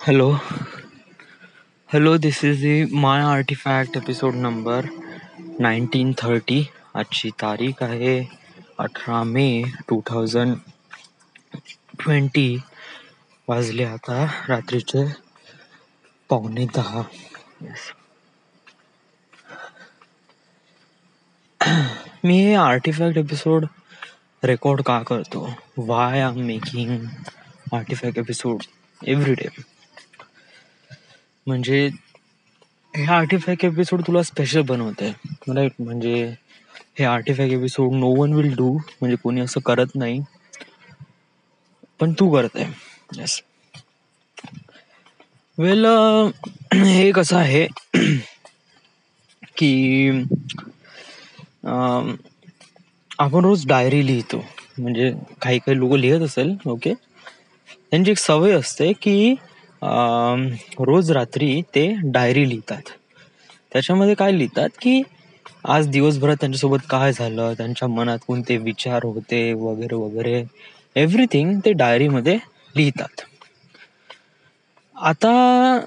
Hello, hello. This is the My Artifact episode number 1930. आजची तारीख आहे 18 मे 2020. वाजले आता रात्रीचे 9:45. मी हे आर्टिफॅक्ट एपिसोड रेकॉर्ड का करतो? Y I am making artefact episode every day. म्हणजे हे आर्टिफॅक्ट एपिसोड तुला स्पेशल बनवत आहे, राईट? म्हणजे हे artefact episode no one will do, म्हणजे कोणी असं करत नाही, पण तू करत आहे. येस. वेल, हे कसं आहे की आपण रोज डायरी लिहितो. म्हणजे काही काही लोक लिहित असेल, ओके, त्यांची एक सवय असते की रोज रात्री ते डायरी लिहितात. त्याच्यामध्ये काय लिहितात की आज दिवसभरात त्यांच्यासोबत काय झालं, त्यांच्या मनात कोणते विचार होते, वगैरे वगैरे, एव्हरीथिंग ते डायरीमध्ये लिहितात. आता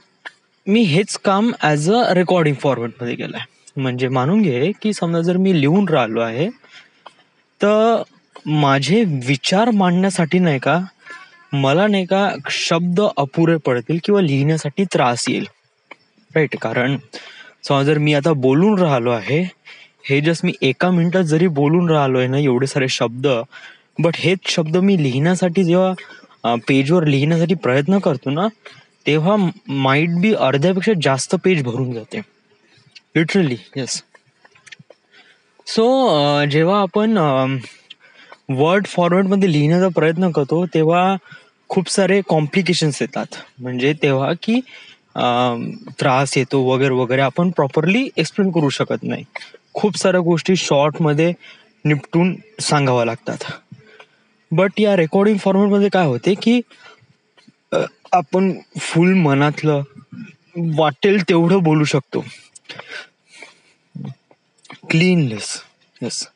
मी हेच काम ॲज अ रेकॉर्डिंग फॉर्मॅटमध्ये केलं आहे. म्हणजे मानून घे की समजा जर मी लिहून राहिलो आहे, तर माझे विचार मांडण्यासाठी नाही का, मला नाही का शब्द अपुरे पडतील किंवा लिहिण्यासाठी त्रास येईल, राईट? कारण समजा जर मी आता बोलून राहिलो आहे, हे जस्ट मी एका मिनिटात जरी बोलून राहिलो आहे ना एवढे सारे शब्द, बट हेच शब्द मी लिहिण्यासाठी जेव्हा पेजवर लिहिण्यासाठी प्रयत्न करतो ना, तेव्हा माइट बी अर्ध्यापेक्षा जास्त पेज भरून जाते, लिटरली. येस. सो जेव्हा आपण वर्ड फॉर्मॅटमध्ये लिहिण्याचा प्रयत्न करतो तेव्हा खूप सारे कॉम्प्लिकेशन्स येतात. म्हणजे तेव्हा की त्रास येतो वगैरे वगैरे, आपण प्रॉपरली एक्सप्लेन करू शकत नाही. खूप साऱ्या गोष्टी शॉर्टमध्ये निपटून सांगाव्या लागतात. बट या रेकॉर्डिंग फॉर्मॅटमध्ये काय होते की आपण फुल मनातलं वाटेल तेवढं बोलू शकतो. क्लीनलेस. येस.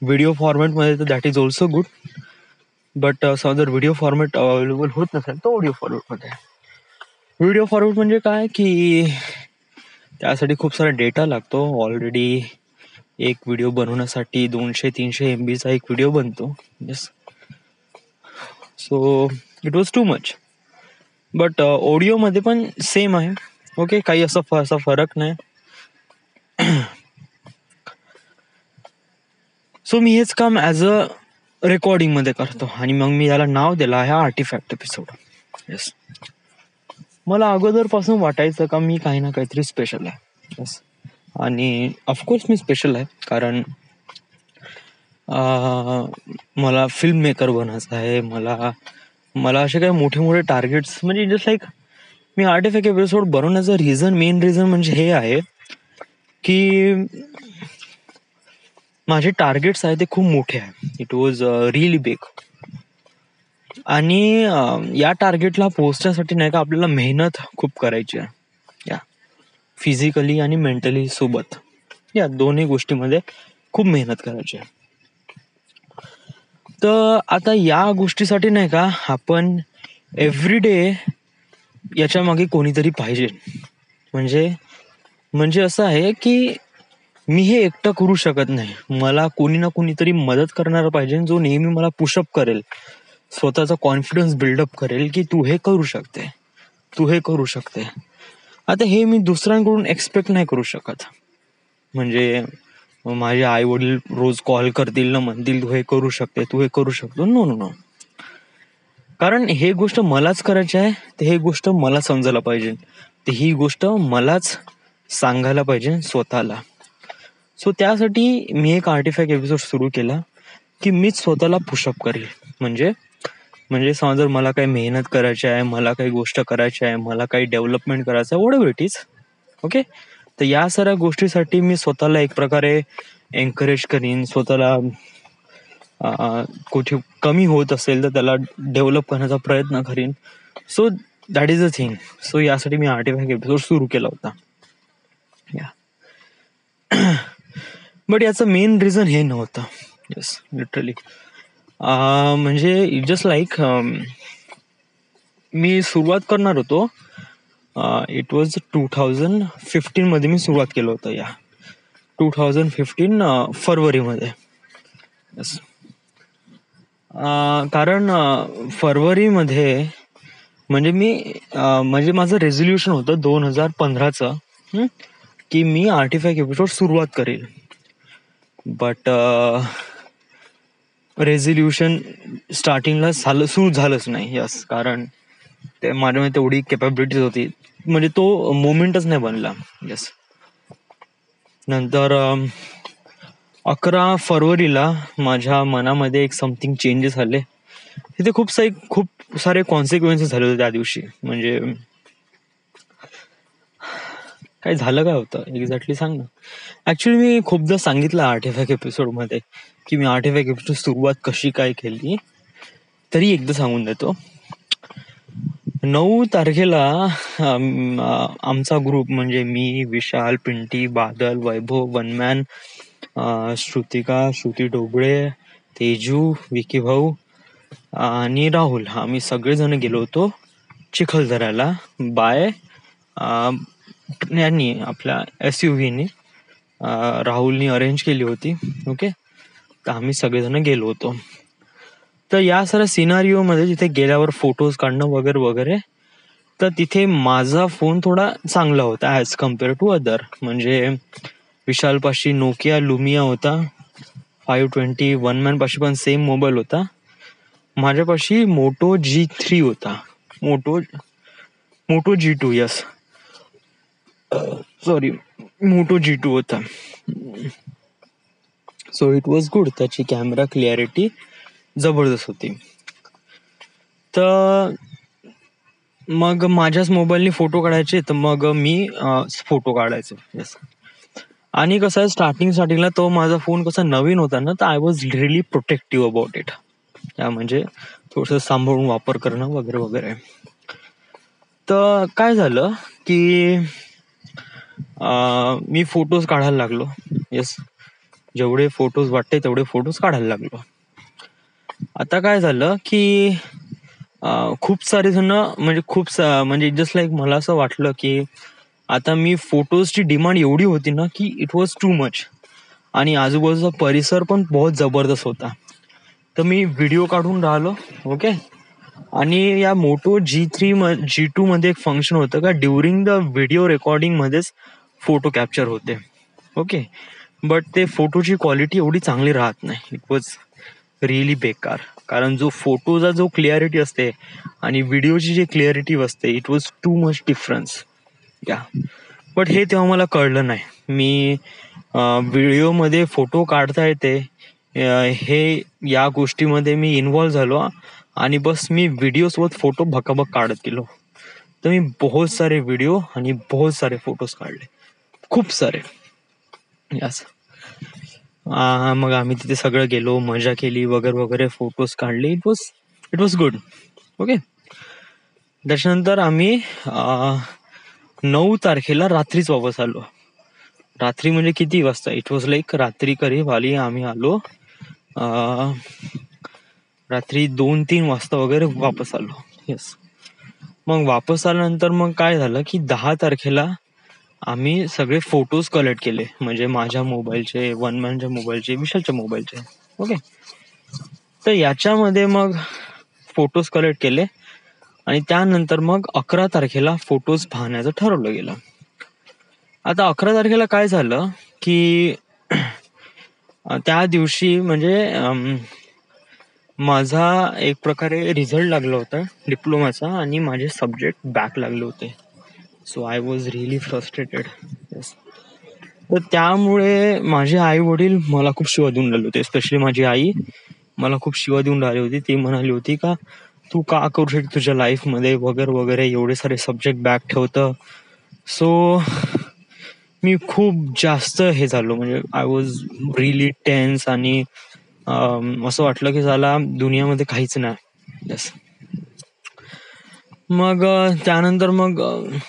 व्हिडिओ फॉर्मॅटमध्ये तर that is also good, but जर व्हिडिओ फॉर्मॅट अवेलेबल होत नसेल तर ऑडिओ फॉर्मॅटमध्ये. व्हिडिओ फॉर्मॅट म्हणजे काय की त्यासाठी खूप सारा डेटा लागतो. ऑलरेडी एक व्हिडिओ बनवण्यासाठी 200-300 MBचा एक व्हिडिओ बनतो. Yes. So it was too much. But ऑडिओमध्ये पण सेम आहे, ओके, काही असा फरक नाही. सो मी हेच काम ॲज अ रेकॉर्डिंगमध्ये करतो आणि मग मी याला नाव दिलं आहे आर्टिफॅक्ट एपिसोड. येस. मला अगोदरपासून वाटायचं का मी काही ना काहीतरी स्पेशल आहे. येस. आणि ऑफकोर्स मी स्पेशल आहे, कारण मला फिल्म मेकर बनायचं आहे. मला असे काही मोठे मोठे टार्गेट्स, म्हणजे जस्ट लाईक मी आर्टिफॅक्ट एपिसोड बनवण्याचं मेन रिझन म्हणजे हे आहे की माझे टार्गेट्स आहे ते खूप मोठे आहे. It was really big. आणि या टार्गेटला पोहोचण्यासाठी नाही का आपल्याला मेहनत खूप करायची आहे. या फिजिकली आणि मेंटली सोबत, या दोन्ही गोष्टीमध्ये खूप मेहनत करायची आहे. तर आता या गोष्टीसाठी नाही का आपण एव्हरी डे याच्या मागे कोणीतरी पाहिजे. म्हणजे असं आहे की मी हे एकटं करू शकत नाही. मला कोणी ना कोणीतरी मदत करणारा पाहिजे, जो नेहमी मला पुशअप करेल, स्वतःचा कॉन्फिडन्स बिल्डअप करेल की तू हे करू शकते, तू हे करू शकते. आता हे मी दुसऱ्यांकडून एक्सपेक्ट नाही करू शकत. म्हणजे माझे आई वडील रोज कॉल करतील ना, म्हणतील तू हे करू शकते, तू हे करू शकतो. No no no. कारण हे गोष्ट मलाच करायची आहे, तर हे गोष्ट मला समजायला पाहिजे, तर ही गोष्ट मलाच सांगायला पाहिजे स्वतःला. सो त्यासाठी मी एक आर्टिफॅक्ट एपिसोड सुरू केला की मीच स्वतःला पुशअप करेल. म्हणजे समजा जर मला काही मेहनत करायची आहे, मला काही गोष्ट करायची आहे, मला काही डेव्हलपमेंट करायचं आहे, व्हॉटएव्हर इट इज, ओके, तर या साऱ्या गोष्टीसाठी मी स्वतःला एक प्रकारे एनकरेज करीन. स्वतःला कुठे कमी होत असेल तर त्याला डेव्हलप करण्याचा प्रयत्न करीन. So that is a thing. So यासाठी मी आर्टिफॅक्ट एपिसोड सुरू केला होता. या बट याचं मेन रिझन हे नव्हतं. Yes, literally. म्हणजे जस्ट लाईक मी सुरुवात करणार होतो. इट वॉज 2015 मध्ये मी सुरुवात केलं होतं. 2015 फरवरीमध्ये. Yes. कारण फरवरीमध्ये म्हणजे म्हणजे माझं रेझोल्युशन होतं 2015चं की मी आर्टिफॅक्ट एपिसोड सुरुवात करेल. बट रेझोल्युशन स्टार्टिंगला सुरू झालंच नाही. यस, कारण ते माझ्यामध्ये तेवढी कॅपॅबिलिटीज होती, म्हणजे तो मोमेंटच नाही बनला. यस. नंतर 11 फरवरीला माझ्या मनामध्ये एक समथिंग चेंजेस झाले. तिथे खूप सारे कॉन्सिक्वेन्सेस झाले होते त्या दिवशी. म्हणजे काय झालं, काय होतं एक्झॅक्टली सांग ना. ऍक्च्युली मी खूपदा सांगितलं आर्टिफॅक्ट एपिसोडमध्ये की मी आर्टिफॅक्ट एपिसोड सुरुवात कशी काय केली, तरी एकदा सांगून देतो. 9 तारखेला आमचा ग्रुप म्हणजे मी, विशाल, पिंटी, बादल, वैभव, वनमॅन, श्रुती ढोबळे, तेजू, विकी भाऊ आणि राहुल, आम्ही सगळेजण गेलो होतो चिखलदऱ्याला बाय यांनी आपल्या SUV राहुलनी अरेंज केली होती. ओके, तर आम्ही सगळेजण गेलो होतो. तर या साऱ्या सिनारिओ मध्ये तिथे गेल्यावर फोटोज काढणं वगैरे वगैरे, तर तिथे माझा फोन थोडा चांगला होता ॲज कम्पेअर टू अदर. म्हणजे विशालपाशी नोकिया लुमिया होता 520, वनमॅन पाशी पण सेम मोबाईल होता. माझ्यापाशी मोटो G3 होता. Motor G2, yes sorry, motor G2 होता. So it was good. त्याची कॅमेरा क्लिअरिटी जबरदस्त होती. तर मग माझ्याच मोबाईलने फोटो काढायचे, तर मग मी फोटो काढायचो. येस. आणि कसं आहे, स्टार्टिंगला तो माझा फोन कसा नवीन होता ना, तर I was really protective about it. म्हणजे थोडंसं सांभाळून वापर करणं वगैरे वगैरे. तर काय झालं की मी फोटोज काढायला लागलो. येस, जेवढे फोटोज वाटते तेवढे फोटोज काढायला लागलो. आता काय झालं की खूप सारे जण म्हणजे जस्ट लाईक मला असं वाटलं की आता मी फोटोजची डिमांड एवढी होती ना की इट वॉज टू मच. आणि आजूबाजूचा परिसर पण बहुत जबरदस्त होता. तर मी व्हिडिओ काढून राहिलो. ओके. आणि या मोटो G2 मध्ये एक फंक्शन होतं का ड्युरिंग द व्हिडिओ रेकॉर्डिंग मध्येच फोटो कॅप्चर होते. ओके. बट ते फोटोची क्वालिटी एवढी चांगली राहत नाही. इट वॉज रिअली बेकार. कारण जो फोटोचा जो क्लिअरिटी असते आणि व्हिडिओची जी क्लिअरिटी असते, it was too much difference. या बट हे तेव्हा मला कळलं नाही. मी व्हिडिओमध्ये फोटो काढता येते हे या गोष्टीमध्ये मी इन्व्हॉल्व्ह झालो आणि बस मी व्हिडिओसोबत फोटो भकाभक काढत गेलो. तर मी बहुत सारे व्हिडिओ आणि बहुत सारे फोटोज काढले, खूप सारे. यास. मग आम्ही तिथे सगळं गेलो, मजा केली वगैरे वगैरे, फोटोज काढले. It was good. ओके. त्याच्यानंतर आम्ही 9 तारखेला रात्रीच वापस आलो. रात्री म्हणजे किती वाजता, इट वॉज लाईक रात्री करीब आम्ही आलो रात्री 2-3 वाजता वगैरे वापस आलो. येस. मग वापस आल्यानंतर मग काय झालं की 10 तारखेला आम्ही सगळे फोटोज कलेक्ट केले. म्हणजे माझ्या मोबाईलचे, वनमॅनच्या मोबाईलचे, विशालच्या मोबाईलचे. ओके. तर याच्यामध्ये मग फोटोज कलेक्ट केले आणि त्यानंतर मग 11 तारखेला फोटोज पाहण्याचं ठरवलं गेलं. आता 11 तारखेला काय झालं की त्या दिवशी म्हणजे माझा एक प्रकारे रिझल्ट लागला होता डिप्लोमाचा आणि माझे सब्जेक्ट बॅक लागले होते. So I was really frustrated. Yes. तर त्यामुळे माझे आई वडील मला खूप शिवा देऊन राहिले होते. स्पेशली माझी आई मला खूप शिवा देऊन राहिली होती. ती म्हणाली होती का तू का करू शकते तुझ्या लाईफमध्ये वगैरे वगैरे, एवढे सारे सब्जेक्ट बॅक ठेवतं. सो मी खूप जास्त हे झालो. म्हणजे आय वॉज रिअली टेन्स आणि असं वाटलं की झाला दुनियामध्ये काहीच नाही. येस. मग त्यानंतर मग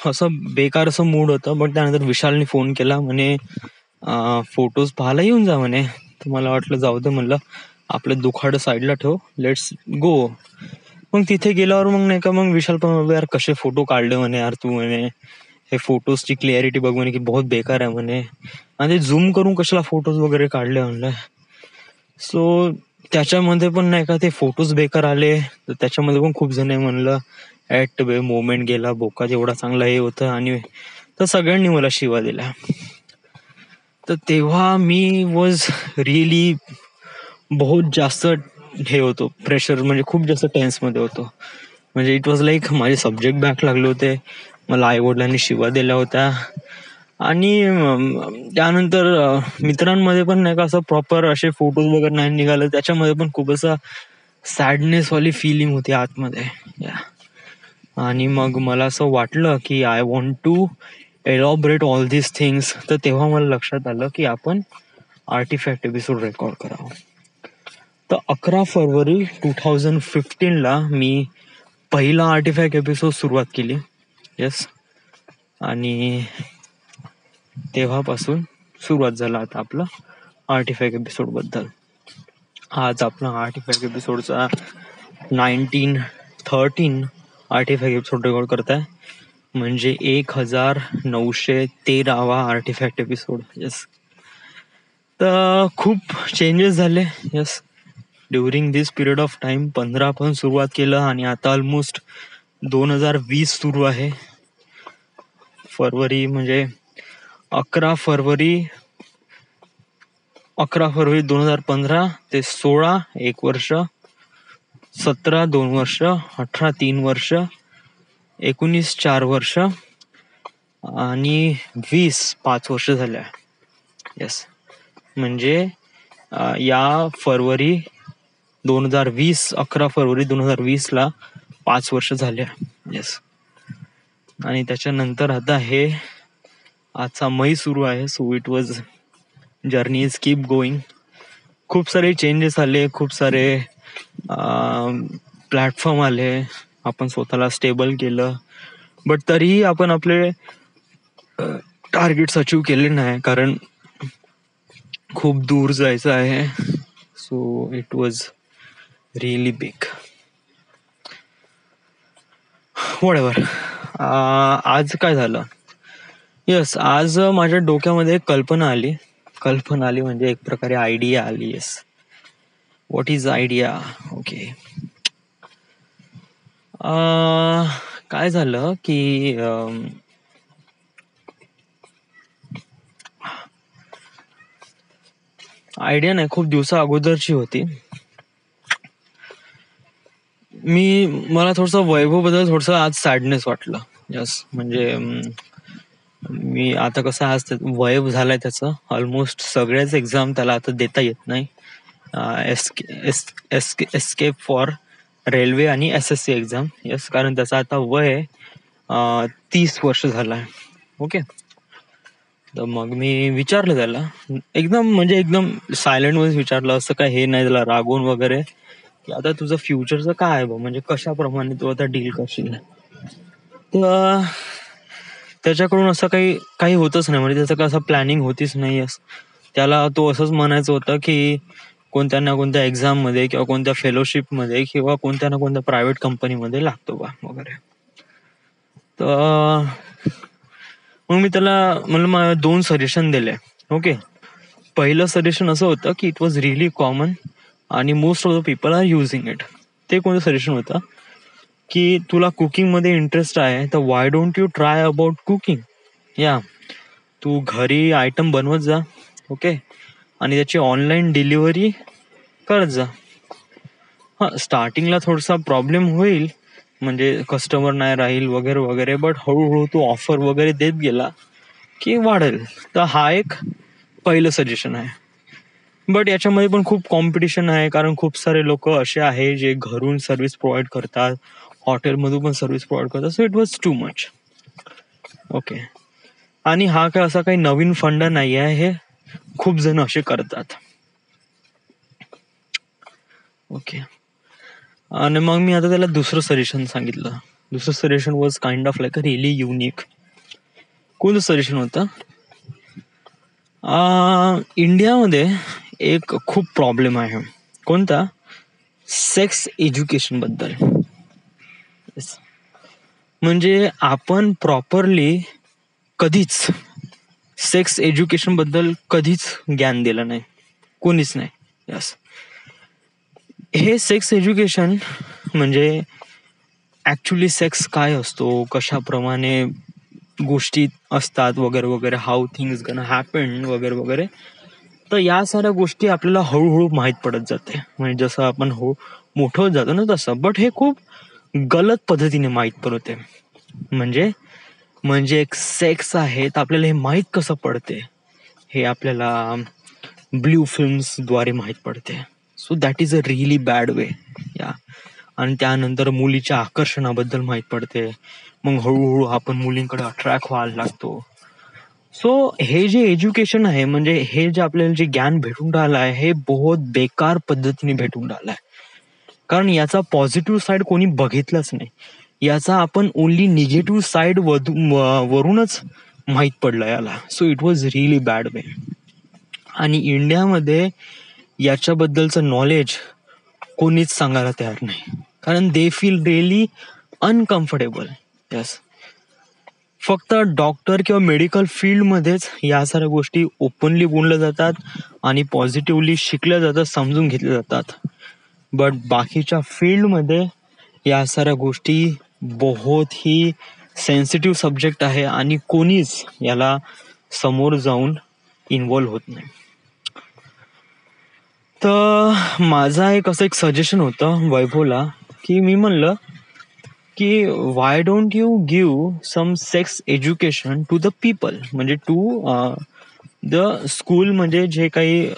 असं बेकार असं मूड होतं. बट त्यानंतर विशालने फोन केला, म्हणे फोटोज पाहायला येऊन जा म्हणे. तर मला वाटलं जाऊ दे, म्हणलं आपलं दुखाडं साईडला ठेव, लेट्स गो. मग तिथे गेल्यावर मग नाही का मग विशाल पण म्हणतो, यार कसे फोटो काढले म्हणे, यार तू म्हणे हे फोटोजची क्लिअरिटी बघ म्हणे की बहुत बेकार आहे म्हणे, आणि झूम करून कशाला फोटोज वगैरे काढले म्हणलं. सो त्याच्यामध्ये पण नाही का ते फोटोज बेकार आले, तर त्याच्यामध्ये पण खूप जण म्हणलं ऍट बे मोमेंट गेला बोका, एवढा चांगला हे होतं, आणि तर सगळ्यांनी मला शिवा दिल्या. तर तेव्हा मी वॉज रिअली बहुत जास्त हे होतो, प्रेशर म्हणजे खूप जास्त टेन्स मध्ये होतो. म्हणजे इट वॉज लाईक माझे सब्जेक्ट बॅक लागले होते, मला आईवडिलांनी शिवा दिल्या होत्या, आणि त्यानंतर मित्रांमध्ये पण नाही का असं प्रॉपर असे फोटोज वगैरे नाही निघाले, त्याच्यामध्ये पण खूप असं सॅडनेस वाली फिलिंग होती आतमध्ये. आणि मग मला असं वाटलं की I want to elaborate all this things. तर तेव्हा मला लक्षात आलं की आपण आर्टिफॅक्ट एपिसोड रेकॉर्ड करावं. तर 11 फरवरी 2015 मी पहिला आर्टिफॅक्ट एपिसोड सुरुवात केली. येस. आणि तेव्हापासून सुरुवात झाला आता आपलं आर्टिफॅक्ट एपिसोड बद्दल. आज आपला आर्टिफॅक्ट एपिसोडचा 1913 आर्टिफॅक्ट एपिसोड रेकॉर्ड करताय, म्हणजे 1913वा आर्टिफॅक्ट एपिसोड. येस. तर खूप चेंजेस झाले. Yes, during this period of time. 15 पण सुरुवात केलं आणि आता ऑलमोस्ट 2020 सुरू आहे. फरवरी म्हणजे 11 फरवरी 2015 ते 16 1 वर्ष, 17 2 वर्ष, 18 3 वर्ष, 19 4 वर्ष आणि 20 5 वर्ष झाल्या. येस, म्हणजे या फरवरी 2020 11 फरवरी 2020 ला 5 वर्ष झाल्या. येस. आणि त्याच्यानंतर आता हे आजचा मई सुरू आहे. So it was journey is keep going. खूप सारे चेंजेस आले, खूप सारे प्लॅटफॉर्म आले, आपण स्वतःला स्टेबल केलं, बट तरीही आपण आपले टार्गेट्स अचीव केले नाही, कारण खूप दूर जायचं आहे. So it was really big. Whatever. आज काय झालं? येस, आज माझ्या डोक्यामध्ये एक कल्पना आली म्हणजे एक प्रकारे आयडिया आली. Yes, what is idea? Okay. काय झालं की आयडिया नाही, खूप दिवसा अगोदरची होती. मला थोडस वैभव बद्दल थोडस आज सॅडनेस वाटलं. यस, म्हणजे मी आता कसं आज वय झालंय त्याचं, ऑलमोस्ट सगळ्याच एक्झाम त्याला आता देता येत नाही. एस्केप फॉर रेल्वे आणि SSC एक्झाम. यस, कारण त्याचं आता वय 30 वर्ष झालाय. ओके. तर मग मी विचारलं त्याला, एकदम सायलेंट मध्ये विचारलं, असं काय हे नाही त्याला रागवून वगैरे, की आता तुझं फ्युचरचं काय आहे, म्हणजे कशाप्रमाणे तू आता डील करशील. तर त्याच्याकडून असं काही होतच नाही, म्हणजे त्याचं काय असं प्लॅनिंग होतीच नाही. त्याला तो असंच म्हणायचं होतं की कोणत्या ना कोणत्या एक्झाम मध्ये किंवा कोणत्या फेलोशिप मध्ये किंवा कोणत्या ना कोणत्या प्रायव्हेट कंपनीमध्ये लागतो बा वगैरे. तर मग मी त्याला मला 2 सजेशन दिले. ओके. पहिलं सजेशन असं होतं की इट वॉज रिअली कॉमन आणि most of the people are using it. ते कोणतं सजेशन होतं की तुला कुकिंग मध्ये इंटरेस्ट आहे, तर Y don't you try about cooking. या, तू घरी आयटम बनवत जा. ओके. आणि त्याची ऑनलाईन डिलिव्हरी करत जा. हा, स्टार्टिंगला थोडासा प्रॉब्लेम होईल, म्हणजे कस्टमर नाही राहील वगैरे वगैरे, बट हळूहळू तू ऑफर वगैरे देत गेला की वाढेल. तर हा एक पहिलं सजेशन आहे. बट याच्यामध्ये पण खूप कॉम्पिटिशन आहे, कारण खूप सारे लोक असे आहे जे घरून सर्व्हिस प्रोव्हाइड करतात, हॉटेलमधून पण सर्व्हिस प्रोव्हाइड करतात. So it was too much. Okay. आणि हा काय असा काही नवीन फंड नाही आहे, हे खूप जण असे करतात. ओके. आणि मग मी आता त्याला दुसरं सजेशन सांगितलं. दुसरं suggestion was kind of like a really unique. कोणतं सजेशन होतं? इंडियामध्ये एक खूप प्रॉब्लेम आहे. कोणता? सेक्स एज्युकेशन बद्दल. Yes. म्हणजे आपण प्रॉपरली कधीच सेक्स एज्युकेशन बद्दल कधीच ज्ञान दिलं नाही, कोणीच नाही. यस. हे सेक्स एज्युकेशन म्हणजे ऍक्च्युली सेक्स काय असतो, कशाप्रमाणे गोष्टी असतात वगैरे वगैरे, हाऊ थिंग्स गन हॅपन वगैरे वगैरे, तर या साऱ्या गोष्टी आपल्याला हळूहळू माहीत पडत जाते. म्हणजे जसं आपण मोठं होत जातो ना तसं. बट हे खूप गलत पद्धतीने माहीत पडते. म्हणजे म्हणजे एक सेक्स आहे तर आपल्याला हे माहीत कसं पडते, हे आपल्याला ब्ल्यू फिल्म्सद्वारे माहीत पडते. So that is a really bad way. Yeah. आणि त्यानंतर मुलीच्या आकर्षणाबद्दल माहीत पडते. मग हळूहळू आपण मुलींकडे अट्रॅक्ट व्हायला लागतो. सो हे जे एज्युकेशन आहे, म्हणजे हे जे आपल्याला जे ज्ञान भेटून राहिलं आहे, हे बहुत बेकार पद्धतीने भेटून राहिलं आहे. कारण याचा पॉझिटिव्ह साईड कोणी बघितलंच नाही. याचा आपण ओनली निगेटिव्ह साईड वरूनच माहीत पडलं याला. So it was really bad way. आणि इंडियामध्ये याच्याबद्दलचं नॉलेज कोणीच सांगायला तयार नाही, कारण they feel really uncomfortable. Yes. फक्त डॉक्टर किंवा मेडिकल फील्डमध्येच या साऱ्या गोष्टी ओपनली बोलल्या जातात आणि पॉझिटिव्हली शिकल्या जातात, समजून घेतल्या जातात. बट बाकीच्या फील्डमध्ये या साऱ्या गोष्टी बहुत ही सेन्सिटिव्ह सब्जेक्ट आहे आणि कोणीच याला समोर जाऊन इन्व्हॉल्व होत नाही. तर माझा एक सजेशन होतं वैभवला, की मी म्हणलं की why don't you give some sex education to the people, म्हणजे टू द स्कूल, म्हणजे जे काही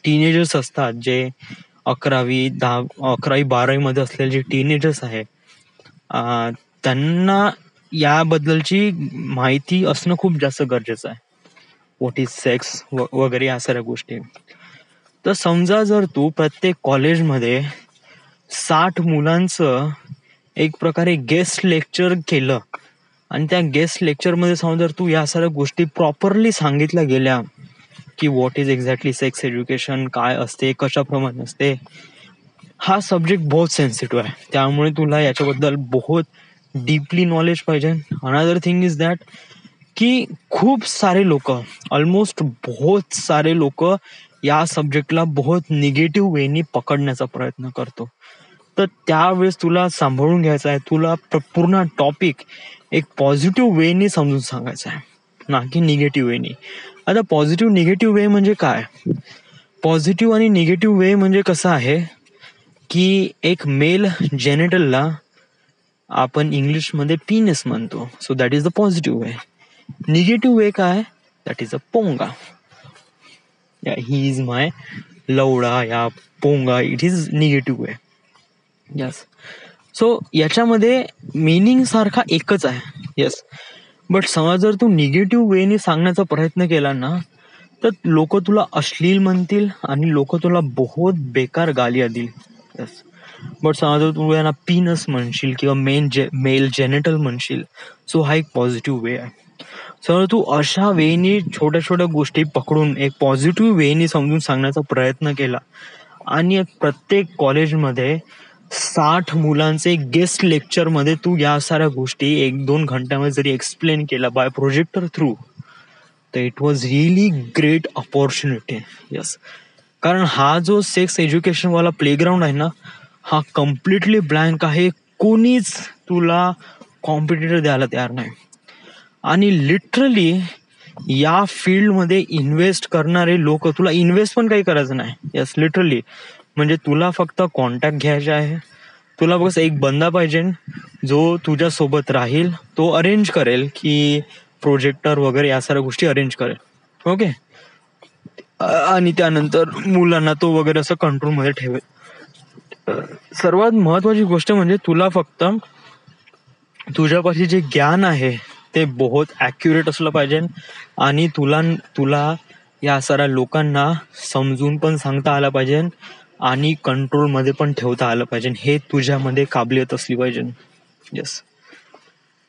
टीनेजर्स असतात, जे 11वी 12वी मध्ये असलेले जे टीनेजर्स आहे, त्यांना याबद्दलची माहिती असणं खूप जास्त गरजेचं आहे. व्हॉट इज सेक्स वगैरे या साऱ्या गोष्टी. तर समजा जर तू प्रत्येक कॉलेजमध्ये 60 मुलांचं एक प्रकारे गेस्ट लेक्चर केलं आणि त्या गेस्ट लेक्चरमध्ये समजा जर तू या साऱ्या गोष्टी प्रॉपरली सांगितल्या गेल्या की what is exactly sex education, काय असते, कशाप्रमाणे असते. हा सब्जेक्ट बहुत सेन्सिटिव्ह आहे, त्यामुळे तुला याच्याबद्दल बहुत डीपली नॉलेज पाहिजे. अनदर थिंग इज दॅट की खूप सारे लोक, ऑलमोस्ट बहुत सारे लोक या सब्जेक्टला बहुत निगेटिव्ह वेनी पकडण्याचा प्रयत्न करतो. तर त्यावेळेस तुला सांभाळून घ्यायचं आहे, तुला पूर्ण टॉपिक एक पॉझिटिव्ह वेनी समजून सांगायचा आहे, ना की निगेटिव्ह वेनी. आता पॉझिटिव्ह निगेटिव्ह वे म्हणजे काय? पॉझिटिव्ह आणि निगेटिव्ह वे म्हणजे कसं आहे की एक मेल जेनेटलला आपण इंग्लिशमध्ये पीनस म्हणतो, so that is the positive way. Negative way काय? दॅट इज अ पोंगा. ही इज माय लवडा या पोंगा, it is negative way. Yes. So याच्यामध्ये मिनिंग सारखा एकच आहे. येस. बट समजा जर तू निगेटिव्ह वेने सांगण्याचा प्रयत्न केला ना, तर लोक तुला अश्लील म्हणतील आणि लोक तुला बहुत बेकार गालिया देईल. येस. बट समजा जर तू यांना पीनस म्हणशील किंवा मेल जेनेटल म्हणशील, सो हा एक पॉझिटिव्ह वे आहे. समजा तू अशा वेनी छोट्या छोट्या गोष्टी पकडून एक पॉझिटिव्ह वेनी समजून सांगण्याचा प्रयत्न केला आणि प्रत्येक कॉलेजमध्ये 60 मुलांचे गेस्ट लेक्चरमध्ये तू या साऱ्या गोष्टी 1-2 घंट्यामध्ये जरी एक्सप्लेन केला बाय प्रोजेक्टर थ्रू, तर it was really great opportunity. Yes. कारण हा जो सेक्स एज्युकेशन वाला प्लेग्राऊंड आहे ना, हा कम्प्लिटली ब्लँक आहे. कोणीच तुला कॉम्पिटिटर द्यायला तयार नाही. आणि लिटरली या फील्डमध्ये इन्व्हेस्ट करणारे लोक, तुला इन्व्हेस्ट पण काही करायचं नाही. Yes, literally. म्हणजे तुला फक्त कॉन्टॅक्ट घ्यायचे आहे. तुला बस एक बंदा पाहिजे जो तुझ्या सोबत राहील, तो अरेंज करेल की प्रोजेक्टर वगैरे या साऱ्या गोष्टी अरेंज करेल. ओके. आणि त्यानंतर मुलांना तो वगैरे असं कंट्रोलमध्ये ठेवेल. सर्वात महत्वाची गोष्ट म्हणजे तुला फक्त तुझ्यापाशी जे ज्ञान आहे ते बहुत ॲक्युरेट असलं पाहिजे आणि तुला या साऱ्या लोकांना समजून पण सांगता आलं पाहिजे आणि कंट्रोलमध्ये पण ठेवता आलं पाहिजे. हे तुझ्यामध्ये काबिलियत असली पाहिजे. येस.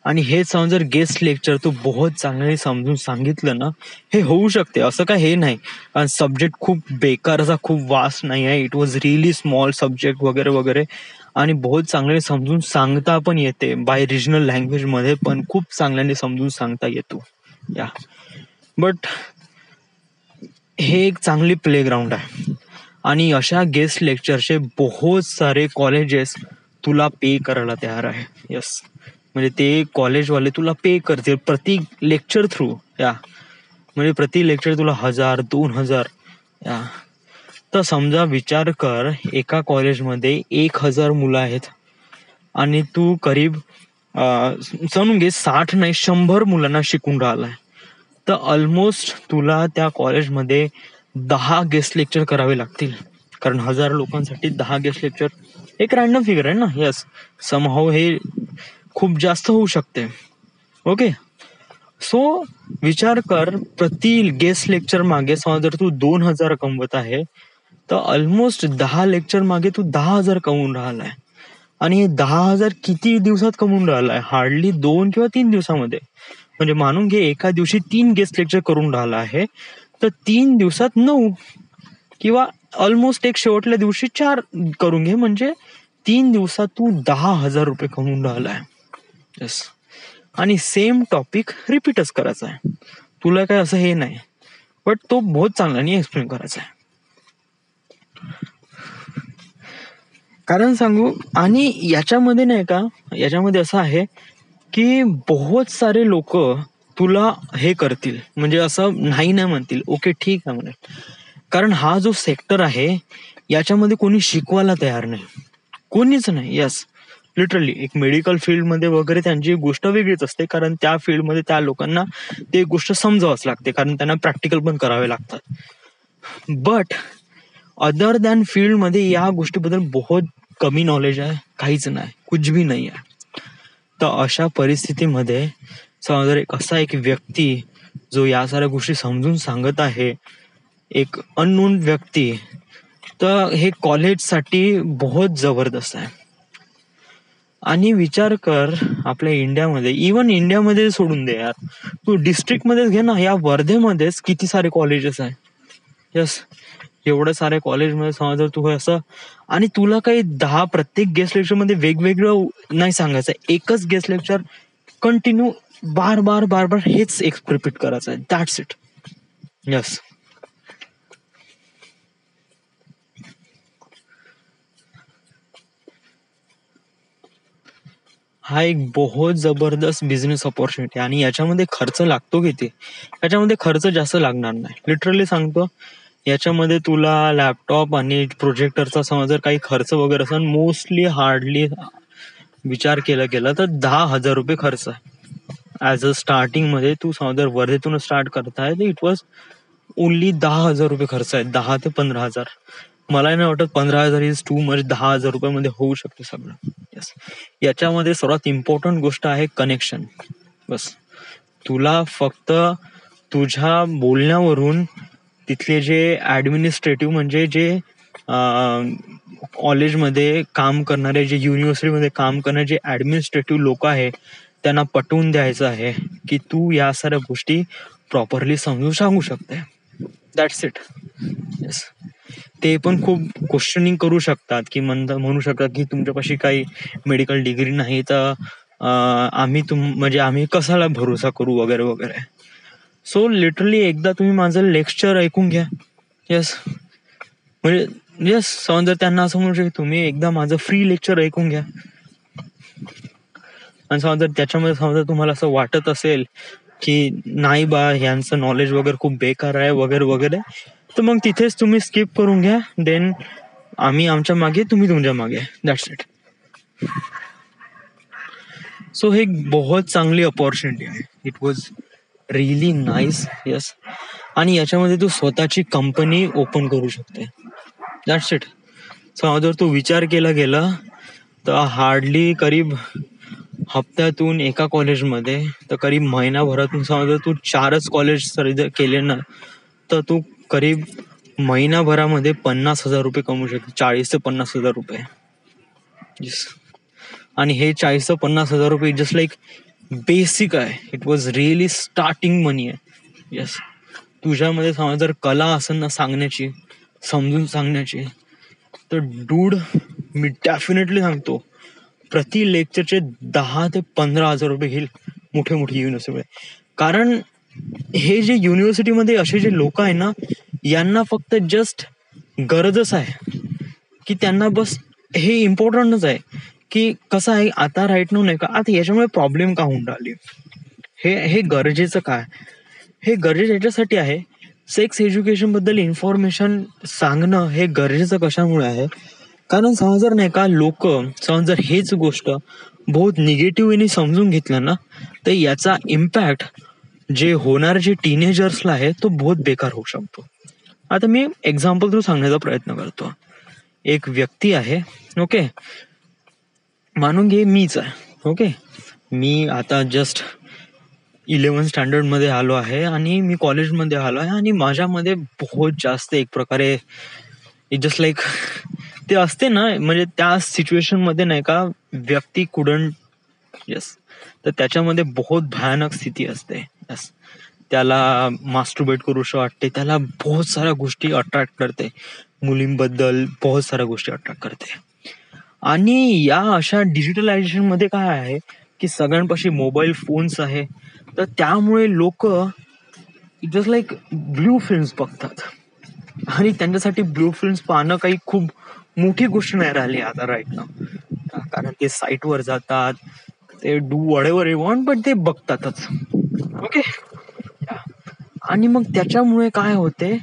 आणि हे समज जर गेस्ट लेक्चर तू बहुत चांगले समजून सांगितलं ना, हे होऊ शकते, असं काय हे नाही. कारण सब्जेक्ट खूप बेकार असा खूप वास्ट नाही आहे. It was really small subject वगैरे वगैरे. आणि बहुत चांगल्याने समजून सांगता पण येते. बाय रिजनल लँग्वेज मध्ये पण खूप चांगल्याने समजून सांगता येतो. या बट हे एक चांगली प्लेग्राऊंड आहे. आणि अशा गेस्ट लेक्चरचे बहुत सारे कॉलेजेस तुला पे करायला तयार आहे. यस, म्हणजे ते कॉलेजवाले तुला पे करतील प्रति लेक्चर थ्रू. या म्हणजे प्रति लेक्चर तुला 1000 2000. या तर समजा विचार कर, एका कॉलेजमध्ये 1000 मुलं आहेत आणि तू करीब समजून घे 60 नाही 100 मुलांना शिकून राहिलाय. तर ऑलमोस्ट तुला त्या कॉलेजमध्ये 10 गेस्ट लेक्चर करावे लागतील. कारण 1000 लोकांसाठी 10 गेस्ट लेक्चर एक रॅन्डम फिगर आहे ना. यस, समहाऊ हे खूप जास्त होऊ शकते. ओके, सो विचार कर, प्रति गेस्ट लेक्चर मागे समजा जर तू 2000 कमवत आहे तर ऑलमोस्ट 10 लेक्चर मागे तू 10,000 कमवून राहिलाय. आणि हे 10,000 किती दिवसात कमवून राहिलाय? हार्डली 2 किंवा 3 दिवसामध्ये. म्हणजे मानून घे एका दिवशी 3 गेस्ट लेक्चर करून राहिला आहे तर 3 दिवसात 9 किंवा ऑलमोस्ट एक शेवटल्या दिवशी 4 करून घे, म्हणजे 3 दिवसात तू 10,000 रुपये कमवून राहिलाय. यस, आणि सेम टॉपिक रिपीटच करायचा आहे तुला, काय असं हे नाही. बट तो बहुत चांगल्याने एक्सप्लेन करायचा आहे. कारण सांगू, आणि याच्यामध्ये नाही का, याच्यामध्ये असं आहे की बहुत सारे लोक तुला हे करतील, म्हणजे असं नाही म्हणतील ओके ठीक आहे म्हणे. कारण हा जो सेक्टर आहे याच्यामध्ये कोणी शिकवायला तयार नाही, कोणीच नाही. यस, लिटरली एक मेडिकल फील्डमध्ये वगैरे त्यांची गोष्ट वेगळीच असते, कारण त्या फील्डमध्ये त्या लोकांना ते गोष्ट समजावंच लागते, कारण त्यांना प्रॅक्टिकल पण करावे लागतात. बट अदर दॅन फील्डमध्ये या गोष्टीबद्दल बहुत कमी नॉलेज आहे, काहीच नाही, कुछ भी नाही आहे. तर अशा परिस्थितीमध्ये समजा एक असा एक व्यक्ती जो या साऱ्या गोष्टी समजून सांगत आहे, एक अननोन व्यक्ती, तर हे कॉलेजसाठी बहुत जबरदस्त आहे. आणि विचार कर, आपल्या इंडियामध्ये, इवन इंडियामध्ये सोडून दे यार, तू डिस्ट्रिक्ट मध्येच घे ना, या वर्धेमध्येच किती सारे कॉलेजेस आहे. यस, एवढ्या साऱ्या कॉलेजमध्ये समजा तू असं, आणि तुला काही 10 प्रत्येक गेस्ट लेक्चर मध्ये वेगवेगळं नाही सांगायचं, एकच गेस्ट लेक्चर कंटिन्यू बार बार बार बार हेच रिपीट करायचं आहे. That's it. यस, हा एक बहुत जबरदस्त बिझनेस ऑपॉर्च्युनिटी. आणि याच्यामध्ये खर्च लागतो किती? याच्यामध्ये खर्च जास्त लागणार नाही, लिटरली सांगतो. याच्यामध्ये तुला लॅपटॉप आणि प्रोजेक्टरचा समजा जर काही खर्च वगैरे असेल, मोस्टली हार्डली विचार केला गेला तर 10,000 रुपये खर्च आहे. ऍज अ स्टार्टिंग मध्ये तू समजा वर्धेतून स्टार्ट करताय तर इट वॉज ओनली 10,000 रुपये खर्च आहे. 10 ते 15,000. मला नाही वाटत 15,000 इज टू मच. 10,000 रुपयामध्ये होऊ शकते सगळं. यस, याच्यामध्ये सर्वात इम्पॉर्टंट गोष्ट आहे कनेक्शन. बस, तुला फक्त तुझ्या बोलण्यावरून तिथले जे ऍडमिनिस्ट्रेटिव्ह, म्हणजे जे कॉलेजमध्ये काम करणारे, जे युनिव्हर्सिटीमध्ये काम करणारे जे ऍडमिनिस्ट्रेटिव्ह लोक आहे, त्यांना पटवून द्यायचं आहे की तू या साऱ्या गोष्टी प्रॉपरली समजून सांगू शकते. That's it. येस, ते पण खूप क्वेश्चनिंग करू शकतात, की म्हणू शकतात की तुमच्यापाशी काही मेडिकल डिग्री नाही तर आम्ही म्हणजे आम्ही कशाला भरोसा करू वगैरे वगैरे. सो लिटरली एकदा तुम्ही माझं लेक्चर ऐकून घ्या. येस, म्हणजे येस, समजा त्यांना असं म्हणू शकतो तुम्ही एकदा माझं फ्री लेक्चर ऐकून घ्या. आणि समजा त्याच्यामध्ये समजा तुम्हाला असं वाटत असेल की नाही बा यांचं नॉलेज वगैरे खूप बेकार आहे वगैरे वगैरे, तर मग तिथेच तुम्ही स्किप करून घ्या. देन आम्ही आमच्या मागे, तुम्ही तुमच्या मागे. That's it. सो हे बहुत चांगली अपॉर्च्युनिटी आहे. It was really nice. Yes, आणि याच्यामध्ये तू स्वतःची कंपनी ओपन करू शकते. That's it. सो जर तू विचार केला गेला तर हार्डली करीब हप्त्यातून एका कॉलेजमध्ये तर करीब महिनाभरातून समजा तू 4च कॉलेज जर केले ना, तर तू करीब महिनाभरामध्ये 50,000 रुपये कमवू शकते. 40 ते 50,000 रुपये. येस, आणि हे 40 ते 50,000 रुपये जस्ट लाईक बेसिक आहे. इट वॉज रिअली स्टार्टिंग मनी आहे. येस, तुझ्यामध्ये समजा जर कला असेल ना सांगण्याची, समजून सांगण्याची, तर डूड, मी डेफिनेटली सांगतो, प्रति लेक्चरचे 10,000 ते 15,000 रुपये घेईल मोठे मोठे युनिव्हर्सिटी. कारण हे जे युनिव्हर्सिटीमध्ये असे जे लोक आहे ना, यांना फक्त जस्ट गरजच आहे की त्यांना बस हे इम्पॉर्टंटच आहे की कसं आहे आता राईट नो नाही का, आता याच्यामुळे प्रॉब्लेम का होऊन राहिली, हे गरजेचं काय, हे गरजेचं याच्यासाठी आहे. सेक्स एज्युकेशन बद्दल इन्फॉर्मेशन सांगणं हे गरजेचं कशामुळे आहे, कारण समज जर नाही का लोक समज जर हेच गोष्ट बहुत निगेटिव्ह वेनी समजून घेतलं ना, तर याचा इम्पॅक्ट जे होणार जे टीनेजर्सला आहे तो बहुत बेकार होऊ शकतो. आता मी एक्झाम्पल थ्रू सांगण्याचा प्रयत्न करतो. एक व्यक्ती आहे, ओके, मानून घे मीच आहे, ओके, मी आता जस्ट 11th स्टँडर्ड मध्ये आलो आहे आणि मी कॉलेजमध्ये आलो आहे आणि माझ्यामध्ये बहुत जास्त एक प्रकारे इट जस्ट लाईक ते असते ना, म्हणजे त्या सिच्युएशन मध्ये नाही का व्यक्ती कुडंट, यस, तर त्याच्यामध्ये बहुत भयानक स्थिती असते. यस, त्याला मास्टरबेट करूशी वाटते, त्याला बहुत साऱ्या गोष्टी अट्रॅक्ट करते, मुलींबद्दल बहुत साऱ्या गोष्टी अट्रॅक्ट करते. आणि या अशा डिजिटलायझेशन मध्ये काय आहे की सगळ्यांपाशी मोबाईल फोन्स आहे, तर त्यामुळे लोक जस्ट लाईक ब्लू फिल्म्स बघतात आणि त्यांच्यासाठी ब्लू फिल्म्स पाहणं काही खूप मोठी गोष्ट नाही राहिली आता राईट ना, कारण ते साईटवर जातात, ते do whatever you want, but ते बघतातच, ओके. आणि मग त्याच्यामुळे काय होते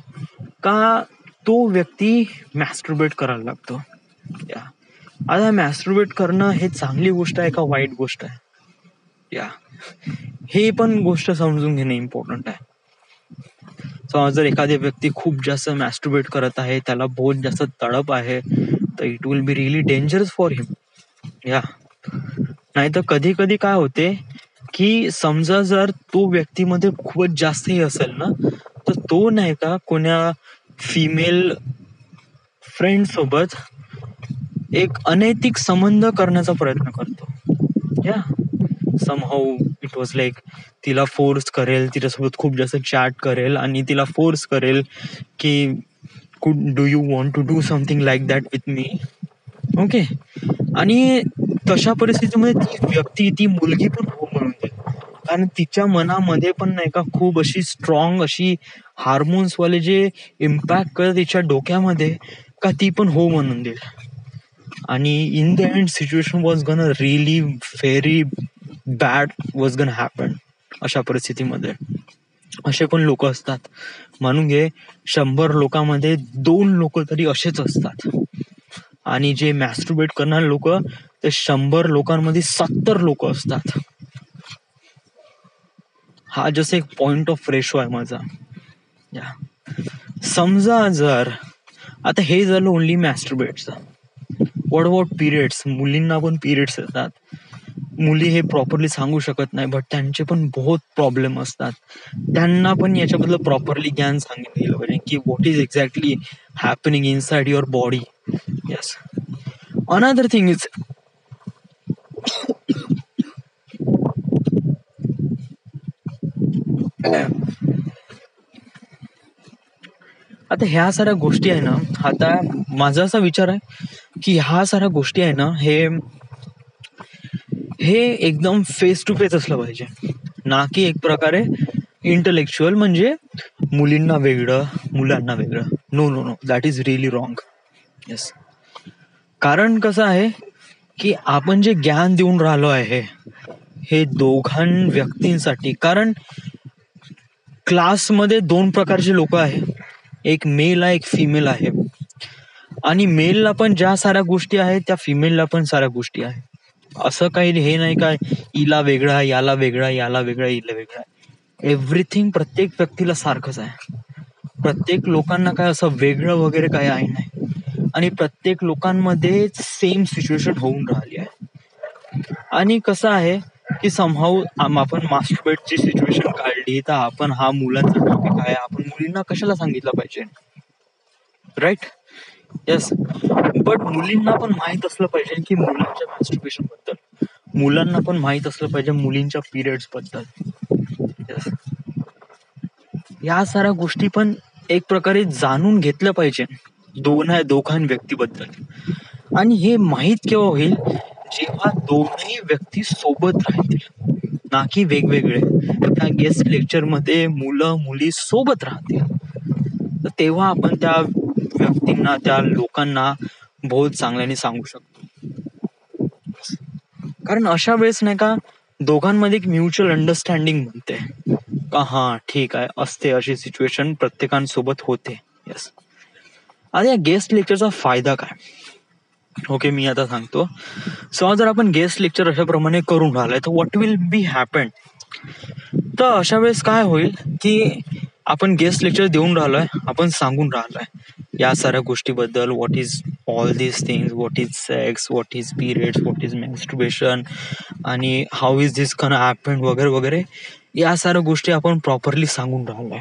का तो व्यक्ती मॅस्टरबेट करायला लागतो. आता मॅस्टरबेट करणं हे चांगली गोष्ट आहे का वाईट गोष्ट आहे, हे पण गोष्ट समजून घेणं इम्पॉर्टंट आहे. समज जर एखादी व्यक्ती खूप जास्त मॅस्टरबेट करत आहे, त्याला बहुत जास्त तडप आहे, तर it will be really dangerous for him. नाही तर कधी कधी काय होते की समजा जर तो व्यक्तीमध्ये खूपच जास्त हे असेल ना, तर तो नाही का कोण्या फिमेल फ्रेंड सोबत एक अनैतिक संबंध करण्याचा प्रयत्न करतो. समहाऊ इट वॉज लाईक तिला फोर्स करेल, तिच्यासोबत खूप जास्त चॅट करेल आणि तिला फोर्स करेल की do you want to do something like that with me, okay. आणि तशा परिस्थितीमध्ये ती व्यक्ती, ती मुलगी पण हो म्हणून देईल, कारण तिच्या मनामध्ये पण नाही का खूप अशी स्ट्रॉंग अशी हार्मोन्स वाले जे इम्पॅक्ट करत तिच्या डोक्यामध्ये, का ती पण हो म्हणून देईल. आणि in the end situation was gun really very bad was gun happen. अशा परिस्थितीमध्ये असे पण लोक असतात, म्हणून घे 100 लोकांमध्ये 2 लोक तरी असेच असतात, आणि जे मॅस्टरबेट करणारे लोक ते 100 लोकांमध्ये 70 लोक असतात. हा जसं एक पॉइंट ऑफ रेशो आहे माझा. समजा जर आता हे झालं ओनली मॅस्टरबेटचं, व्हॉट अबाउट पिरियड्स, मुलींना पण पिरियड्स येतात, मुली हे प्रॉपरली सांगू शकत नाही, बट त्यांचे पण बहुत प्रॉब्लेम असतात, त्यांना पण याच्याबद्दल प्रॉपरली ज्ञान सांगितलं गेलं पाहिजे की what is exactly happening inside your body. Yes, another thing is आता ह्या साऱ्या गोष्टी आहे ना, आता माझा असा विचार आहे की ह्या साऱ्या गोष्टी आहे ना, हे एकदम फेस टू फेस असलं पाहिजे, ना की एक प्रकारे इंटलेक्च्युअल, म्हणजे मुलींना वेगळं मुलांना वेगळं. No no no, that is really wrong. Yes, कारण कसं आहे की आपण जे ज्ञान देऊन राहिलो आहे हे दोघां व्यक्तींसाठी, कारण क्लासमध्ये 2 प्रकारचे लोक आहे, एक मेल आहे एक फिमेल आहे, आणि मेलला पण ज्या साऱ्या गोष्टी आहेत त्या फिमेलला पण साऱ्या गोष्टी आहेत. असं काही हे नाही काय हिला वेगळा याला वेगळा याला वेगळा हिला वेगळा, एव्हरीथिंग प्रत्येक व्यक्तीला सारखंच आहे, प्रत्येक लोकांना काय असं वेगळं वगैरे काही आहे नाही, आणि प्रत्येक लोकांमध्ये सेम सिच्युएशन होऊन राहिली आहे. आणि कसं आहे की समहाऊ आपण मास्टरबेटची सिच्युएशन काढली, तर आपण हा मुलांचा टॉपिक आहे, आपण मुलींना कशाला सांगितलं पाहिजे, राईट. येस, बट मुलींना पण माहित असलं पाहिजे की मुलांच्या मॅस्टरबेशन बद्दल, मुलांना पण माहित असलं पाहिजे मुलींच्या पिरियड्स बद्दल. Yes. या साऱ्या गोष्टी पण एक प्रकारे जाणून घेतल्या पाहिजे. दोघां व्यक्तीबद्दल. आणि हे माहीत केव्हा होईल, जेव्हा दोन्ही व्यक्ती सोबत राहतील, ना की वेगवेगळे. त्या गेस्ट लेक्चर मध्ये मुलं मुली सोबत राहतील, तर तेव्हा आपण त्या व्यक्तींना, त्या लोकांना बहुत चांगल्याने सांगू शकतो. कारण अशा वेळेस नाही का, दोघांमध्ये एक म्युच्युअल अंडरस्टँडिंग बनते का हा ठीक आहे, असते अशी सिच्युएशन प्रत्येकांसोबत होते. येस. आता या गेस्ट लेक्चरचा फायदा काय? ओके, मी आता सांगतो. सो जर आपण गेस्ट लेक्चर अशा प्रमाणे करून राहिलाय, तर व्हॉट विल बी हॅपन. तर अशा वेळेस काय होईल की आपण गेस्ट लेक्चर देऊन राहिलोय, आपण सांगून राहिलोय या साऱ्या गोष्टीबद्दल, what is all this things, what is sex, what is periods, what is menstruation, आणि हाऊ इज दिस कन हॅपन वगैरे वगैरे, या साऱ्या गोष्टी आपण प्रॉपरली सांगून राहिलोय.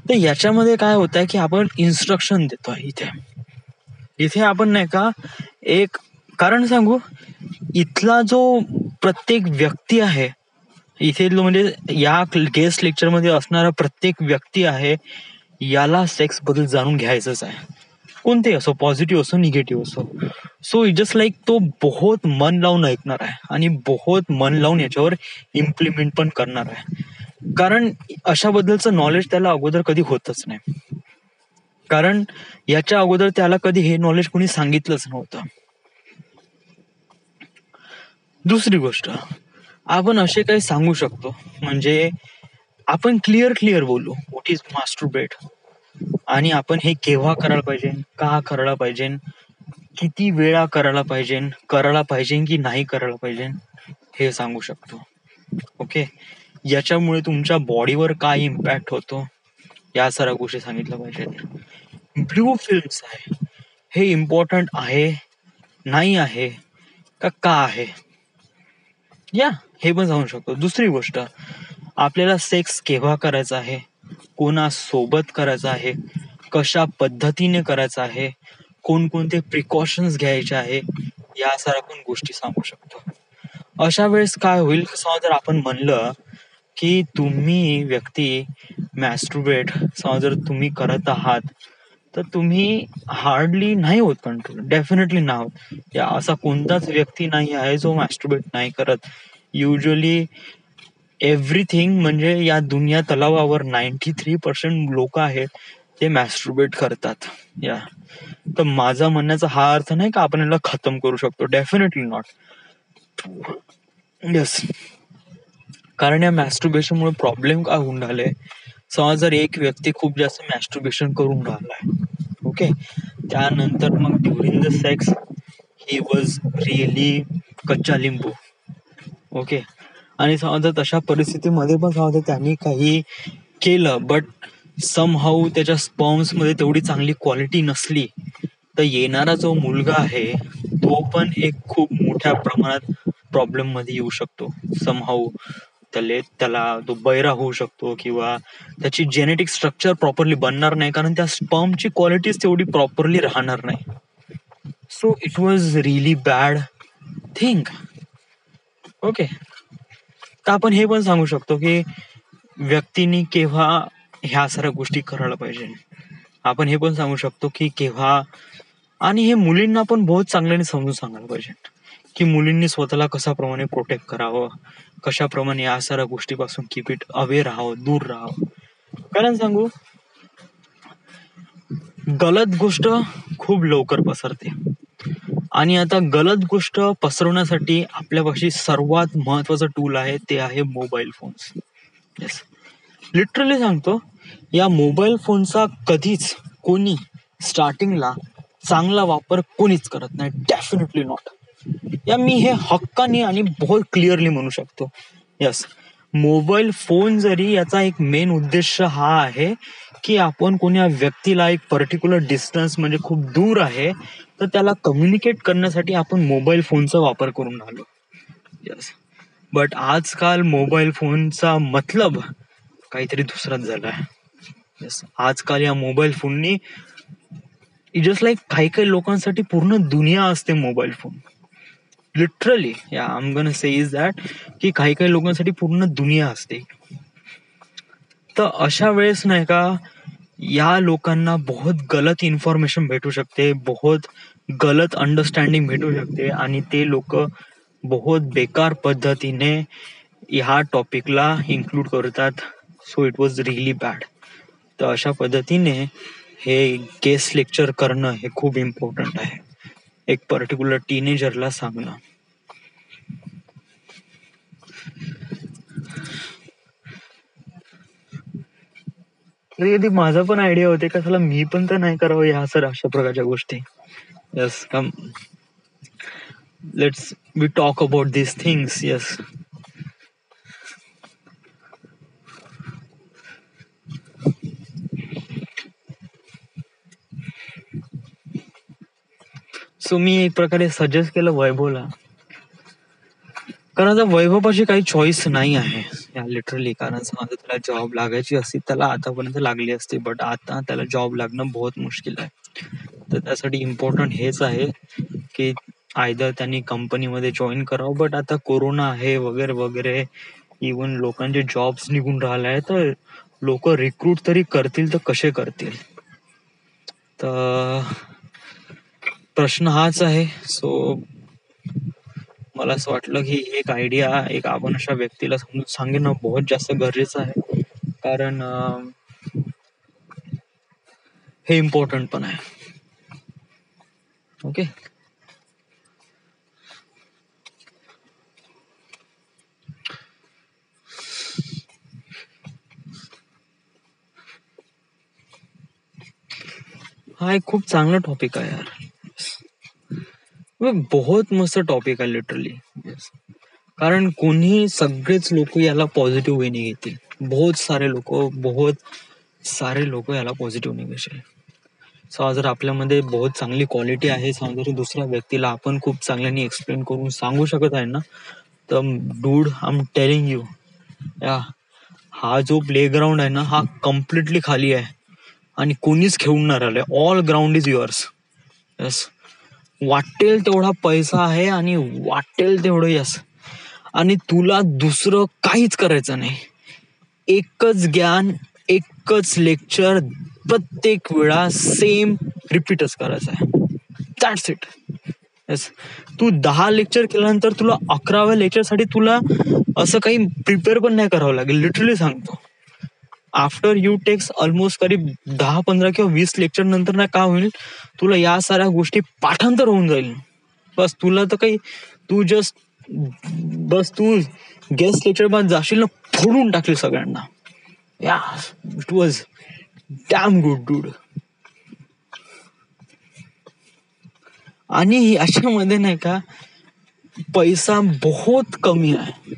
तर याच्यामध्ये काय होत आहे की आपण इन्स्ट्रक्शन देतोय इथे आपण नाही का एक कारण सांगू, इथला जो प्रत्येक व्यक्ती आहे, इथे म्हणजे या गेस्ट लेक्चर मध्ये असणारा प्रत्येक व्यक्ती आहे, याला सेक्स बद्दल जाणून घ्यायचंच आहे, कोणते असो, पॉझिटिव्ह असो निगेटिव्ह असो. सो इट जस्ट लाईक तो बहुत मन लावून ऐकणार आहे आणि बहुत मन लावून याच्यावर इम्प्लिमेंट पण करणार आहे. कारण अशा बद्दलचं नॉलेज त्याला अगोदर कधी होतच नाही, कारण याच्या अगोदर त्याला कधी हे नॉलेज कोणी सांगितलंच नव्हतं. दुसरी गोष्ट, आपण असे काही सांगू शकतो म्हणजे आपण क्लिअर बोलू, व्हॉट इज मास्टरबेट, आणि आपण हे केव्हा करायला पाहिजे, का करायला पाहिजे, किती वेळा करायला पाहिजे की नाही करायला पाहिजे, हे सांगू शकतो. ओके, याच्यामुळे तुमच्या बॉडीवर काय इम्पॅक्ट होतो, या साऱ्या गोष्टी सांगितल्या पाहिजेत. ब्लू फिल्म्स आहे, हे इम्पॉर्टंट आहे नाही आहे का आहे, या हे पण सांगू शकतो. दुसरी गोष्ट, आपल्याला सेक्स केव्हा करायचा आहे, कोणासोबत करायचा आहे, कशा पद्धतीने करायचा आहे, कोणकोणते प्रिकॉशन्स घ्यायचे आहे, या साऱ्या पण गोष्टी सांगू शकतो. अशा वेळेस काय होईल, जर आपण म्हणलं की तुम्ही व्यक्ती मॅस्ट्रुबेट जर तुम्ही करत आहात, तर तुम्ही हार्डली नाही होत कंट्रोल, डेफिनेटली नाही होत. या असा कोणताच व्यक्ती नाही आहे जो मॅस्ट्रुबेट नाही करत. युजली एव्हरीथिंग, म्हणजे या दुनिया तलावावर 93% लोक आहेत ते मॅस्ट्रुबेट करतात. या तर माझा म्हणण्याचा हा अर्थ नाही का आपण याला खतम करू शकतो, डेफिनेटली नॉट. येस, कारण या मॅस्ट्रुबेशनमुळे प्रॉब्लेम काय होऊन राहिले, समजा जर एक व्यक्ती खूप जास्त मॅस्ट्रुबेशन करून राहिलाय, ओके, त्यानंतर मग during the sex he was really कच्चा लिंबू, ओके, आणि समजा तशा परिस्थितीमध्ये पण समजा त्यांनी काही केलं, बट समहाऊ त्याच्या स्पर्म्स मध्ये तेवढी चांगली क्वालिटी नसली, तर येणारा जो मुलगा आहे तो पण एक खूप मोठ्या प्रमाणात प्रॉब्लेम मध्ये येऊ शकतो. समहाऊ त्याला तो बहिरा होऊ शकतो, किंवा त्याची जेनेटिक स्ट्रक्चर प्रॉपरली बनणार नाही, कारण त्या स्पर्मची क्वालिटीच तेवढी प्रॉपरली राहणार नाही. So it was really bad thing. Okay, तर आपण हे पण सांगू शकतो की व्यक्तीने केव्हा ह्या साऱ्या गोष्टी करायला पाहिजे. आपण हे पण सांगू शकतो की केव्हा, आणि हे मुलींना पण बहुत चांगल्याने समजून सांगायला पाहिजे की मुलींनी स्वतःला कशाप्रमाणे प्रोटेक्ट करावं, कशाप्रमाणे या साऱ्या गोष्टीपासून कीप इट अवे राहावं, दूर राहावं. कारण सांगू, गलत गोष्ट खूप लवकर पसरते, आणि आता गलत गोष्ट पसरवण्यासाठी आपल्यापाशी सर्वात महत्वाचं टूल आहे, ते आहे मोबाईल फोन्स. येस, लिटरली सांगतो, या मोबाईल फोनचा कधीच कोणी स्टार्टिंगला चांगला वापर कोणीच करत नाही, डेफिनेटली नॉट. या मी हे हक्काने आणि बहुत क्लिअरली म्हणू शकतो. यस, मोबाईल फोन जरी याचा एक मेन उद्देश हा आहे की आपण कोण्या व्यक्तीला एक पर्टिक्युलर डिस्टन्स म्हणजे खूप दूर आहे, तर त्याला कम्युनिकेट करण्यासाठी आपण मोबाईल फोनचा वापर करून राहिलो. यस, बट आजकाल मोबाईल फोनचा मतलब काहीतरी दुसराच झालाय. यस, आजकाल या मोबाईल फोननी जस्ट लाईक काही लोकांसाठी पूर्ण दुनिया असते मोबाईल फोन. लिटरली, या I am gonna say is that की काही लोकांसाठी पूर्ण दुनिया असते. तर अशा वेळेस नाही का, या लोकांना बहुत गलत इन्फॉर्मेशन भेटू शकते, बहुत गलत अंडरस्टँडिंग भेटू शकते आणि ते लोक बहुत बेकार पद्धतीने ह्या टॉपिकला इन्क्लूड करतात. So it was really bad. तर अशा पद्धतीने हे गेस्ट लेक्चर करणं हे खूप इम्पॉर्टंट आहे, एक पर्टिक्युलर टीनेजरला सांगणं. कधी कधी माझा पण आयडिया होते का चला मी पण तर नाही करावं ह्या सर अशा प्रकारच्या गोष्टी. Yes, come let's we talk about this things. Yes, so मी एक प्रकारे सजेस्ट केलं वैभवला, कारण आता वैभवाची काही चॉईस नाही आहे या लिटरली. कारण समजा त्याला जॉब लागायची असती त्याला आतापर्यंत लागली असती, बट आता त्याला जॉब लागणं बहुत मुश्किल आहे. तर त्यासाठी इम्पॉर्टंट हेच आहे की आयदर त्यांनी कंपनीमध्ये जॉईन करावं, बट आता कोरोना आहे वगैरे वगैरे, इवन लोकांचे जॉब्स निघून राहिले आहे, तर लोक रिक्रूट तरी करतील तर कसे करतील. तर प्रश्न हाच आहे. सो मला असं वाटलं की एक आयडिया एक आपण अशा व्यक्तीला समजून सांगणं बहुत जास्त गरजेचं आहे, कारण हे इम्पॉर्टंट पण आहे. ओके, हा एक खूप चांगला टॉपिक आहे यार. बहुत मस्त टॉपिक आहे लिटरली. कारण कोणी सगळेच लोक याला पॉझिटिव्ह वेने घेतील. बहुत सारे लोक याला पॉझिटिव्ह वेने घेतील. समजा जर आपल्यामध्ये बहुत चांगली क्वालिटी आहे, समजा जर दुसऱ्या व्यक्तीला आपण खूप चांगल्याने एक्सप्लेन करून सांगू शकत आहे ना, तर dude I am telling you, या हा जो प्लेग्राऊंड आहे ना हा कम्प्लिटली खाली आहे आणि कोणीच खेळून नाही राहिलंय. All ground is yours. Yes, वाटेल तेवढा पैसा आहे आणि वाटेल तेवढं यस, आणि तुला दुसरं काहीच करायचं नाही. एकच ज्ञान, एकच लेक्चर प्रत्येक वेळा सेम रिपीटच करायचं आहे. That's it. येस, तू 10 लेक्चर केल्यानंतर तुला 11व्या लेक्चरसाठी तुला असं काही प्रिपेअर पण नाही करावं लागेल. लिटरली सांगतो, आफ्टर यू टेक्स ऑलमोस्ट करीब 10-15 किंवा 20 लेक्चर नंतर ना काय होईल, तुला या साऱ्या गोष्टी पाठांतर होऊन जाईल. बस तुला तर काही, तू तू गेस्ट लेक्चर मध्ये जाशील ना, फोडून टाकले सगळ्यांना. या it was damn good dude. आणि याच्यामध्ये नाही का पैसा बहुत कमी आहे,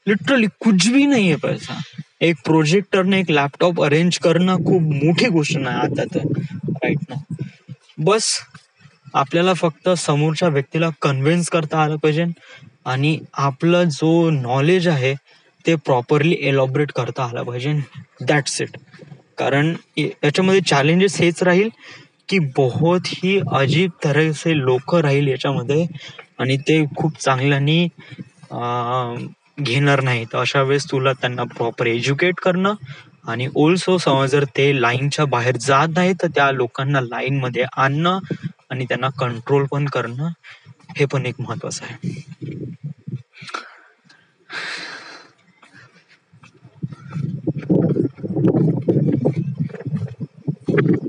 लिटरली कुछ भी नाही आहे पैसा. एक प्रोजेक्टरने एक लॅपटॉप अरेंज करणं खूप मोठी गोष्ट नाही आता तर राईट ना. बस आपल्याला फक्त समोरच्या व्यक्तीला कन्व्हिन्स करता आलं पाहिजे आणि आपलं जो नॉलेज आहे ते प्रॉपरली एलॉबरेट करता आलं पाहिजे. That's it. कारण याच्यामध्ये चॅलेंजेस हेच राहील की बहुत ही अजीब तऱ्हेचे लोक राहील याच्यामध्ये आणि ते खूप चांगल्यानी घेणार नाही. तर अशा वेळेस तुला त्यांना प्रॉपर एज्युकेट करणं आणि ऑल्सो समज जर ते लाईनच्या बाहेर जात नाही तर त्या लोकांना लाईन मध्ये आणणं आणि त्यांना कंट्रोल पण करणं, हे पण एक महत्वाचं आहे.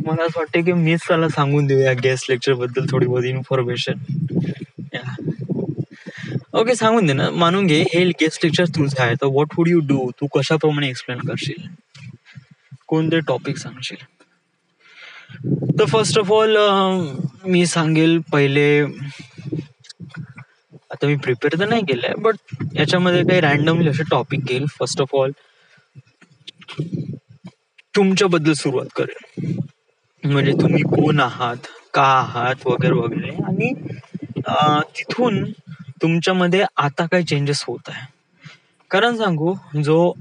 मला असं वाटतं की मीच त्याला सांगून देऊया गेस्ट लेक्चर बद्दल थोडी बहुत इन्फॉर्मेशन. ओके, सांगून दे ना, मानून घे हे गेस्ट लेक्चर तुझं आहे, तर व्हॉट वुड यू डू, तू कशाप्रमाणे एक्सप्लेन करशील, कोणते टॉपिक सांगशील. तर फर्स्ट ऑफ ऑल मी सांगेल पहिले, आता मी प्रिपेअर तर नाही केलंय बट याच्यामध्ये काही रॅन्डमली असे टॉपिक घेईल. फर्स्ट ऑफ ऑल तुमच्याबद्दल सुरुवात करेल, म्हणजे तुम्ही कोण आहात, का आहात वगैरे वगैरे, आणि तिथून तुमच्यामध्ये आता काय चेंजेस होत आहे. कारण सांगू, जो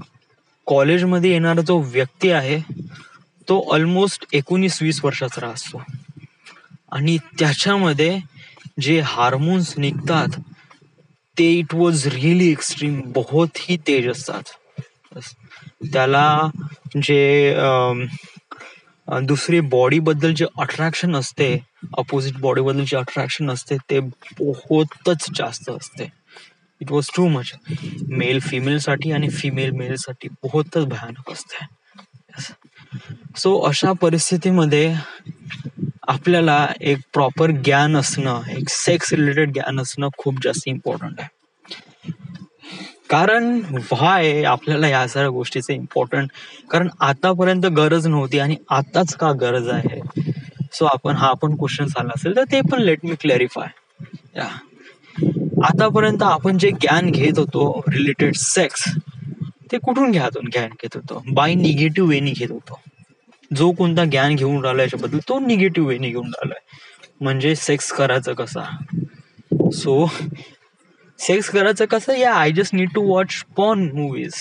कॉलेजमध्ये येणारा जो व्यक्ती आहे तो ऑलमोस्ट 19-20 वर्षाचा असतो आणि त्याच्यामध्ये जे हार्मोन्स निघतात ते इट वॉज रिअली एक्स्ट्रीम, बहुत ही तेज असतात. त्याला जे दुसरी बॉडी बद्दल जे अट्रॅक्शन असते, अपोजिट बॉडी बद्दल जे अट्रॅक्शन असते ते बहुतच जास्त असते. It was too much. Male female साठी आणि फिमेल मेल साठी बहुतच भयानक असते. सो अशा परिस्थितीमध्ये आपल्याला एक प्रॉपर ज्ञान असणं, एक सेक्स रिलेटेड ज्ञान असणं खूप जास्त इम्पॉर्टंट आहे. कारण व्हाय आपल्याला या सगळ्या गोष्टीचं इम्पॉर्टंट, कारण आतापर्यंत गरज नव्हती आणि आताच का गरज आहे. सो हा पण क्वेश्चन आला असेल तर ते पण लेट मी क्लॅरिफाय. आतापर्यंत आपण जे ज्ञान घेत होतो रिलेटेड सेक्स, ते कुठून ज्ञान घेत होतो? बाय निगेटिव्ह वेनी घेत होतो. जो कोणता ज्ञान घेऊन राहिला याच्याबद्दल तो निगेटिव्ह वेनी घेऊन राहिलाय. म्हणजे सेक्स करायचं कसा. सो सेक्स करायचं कसं, yeah I just need to watch porn movies.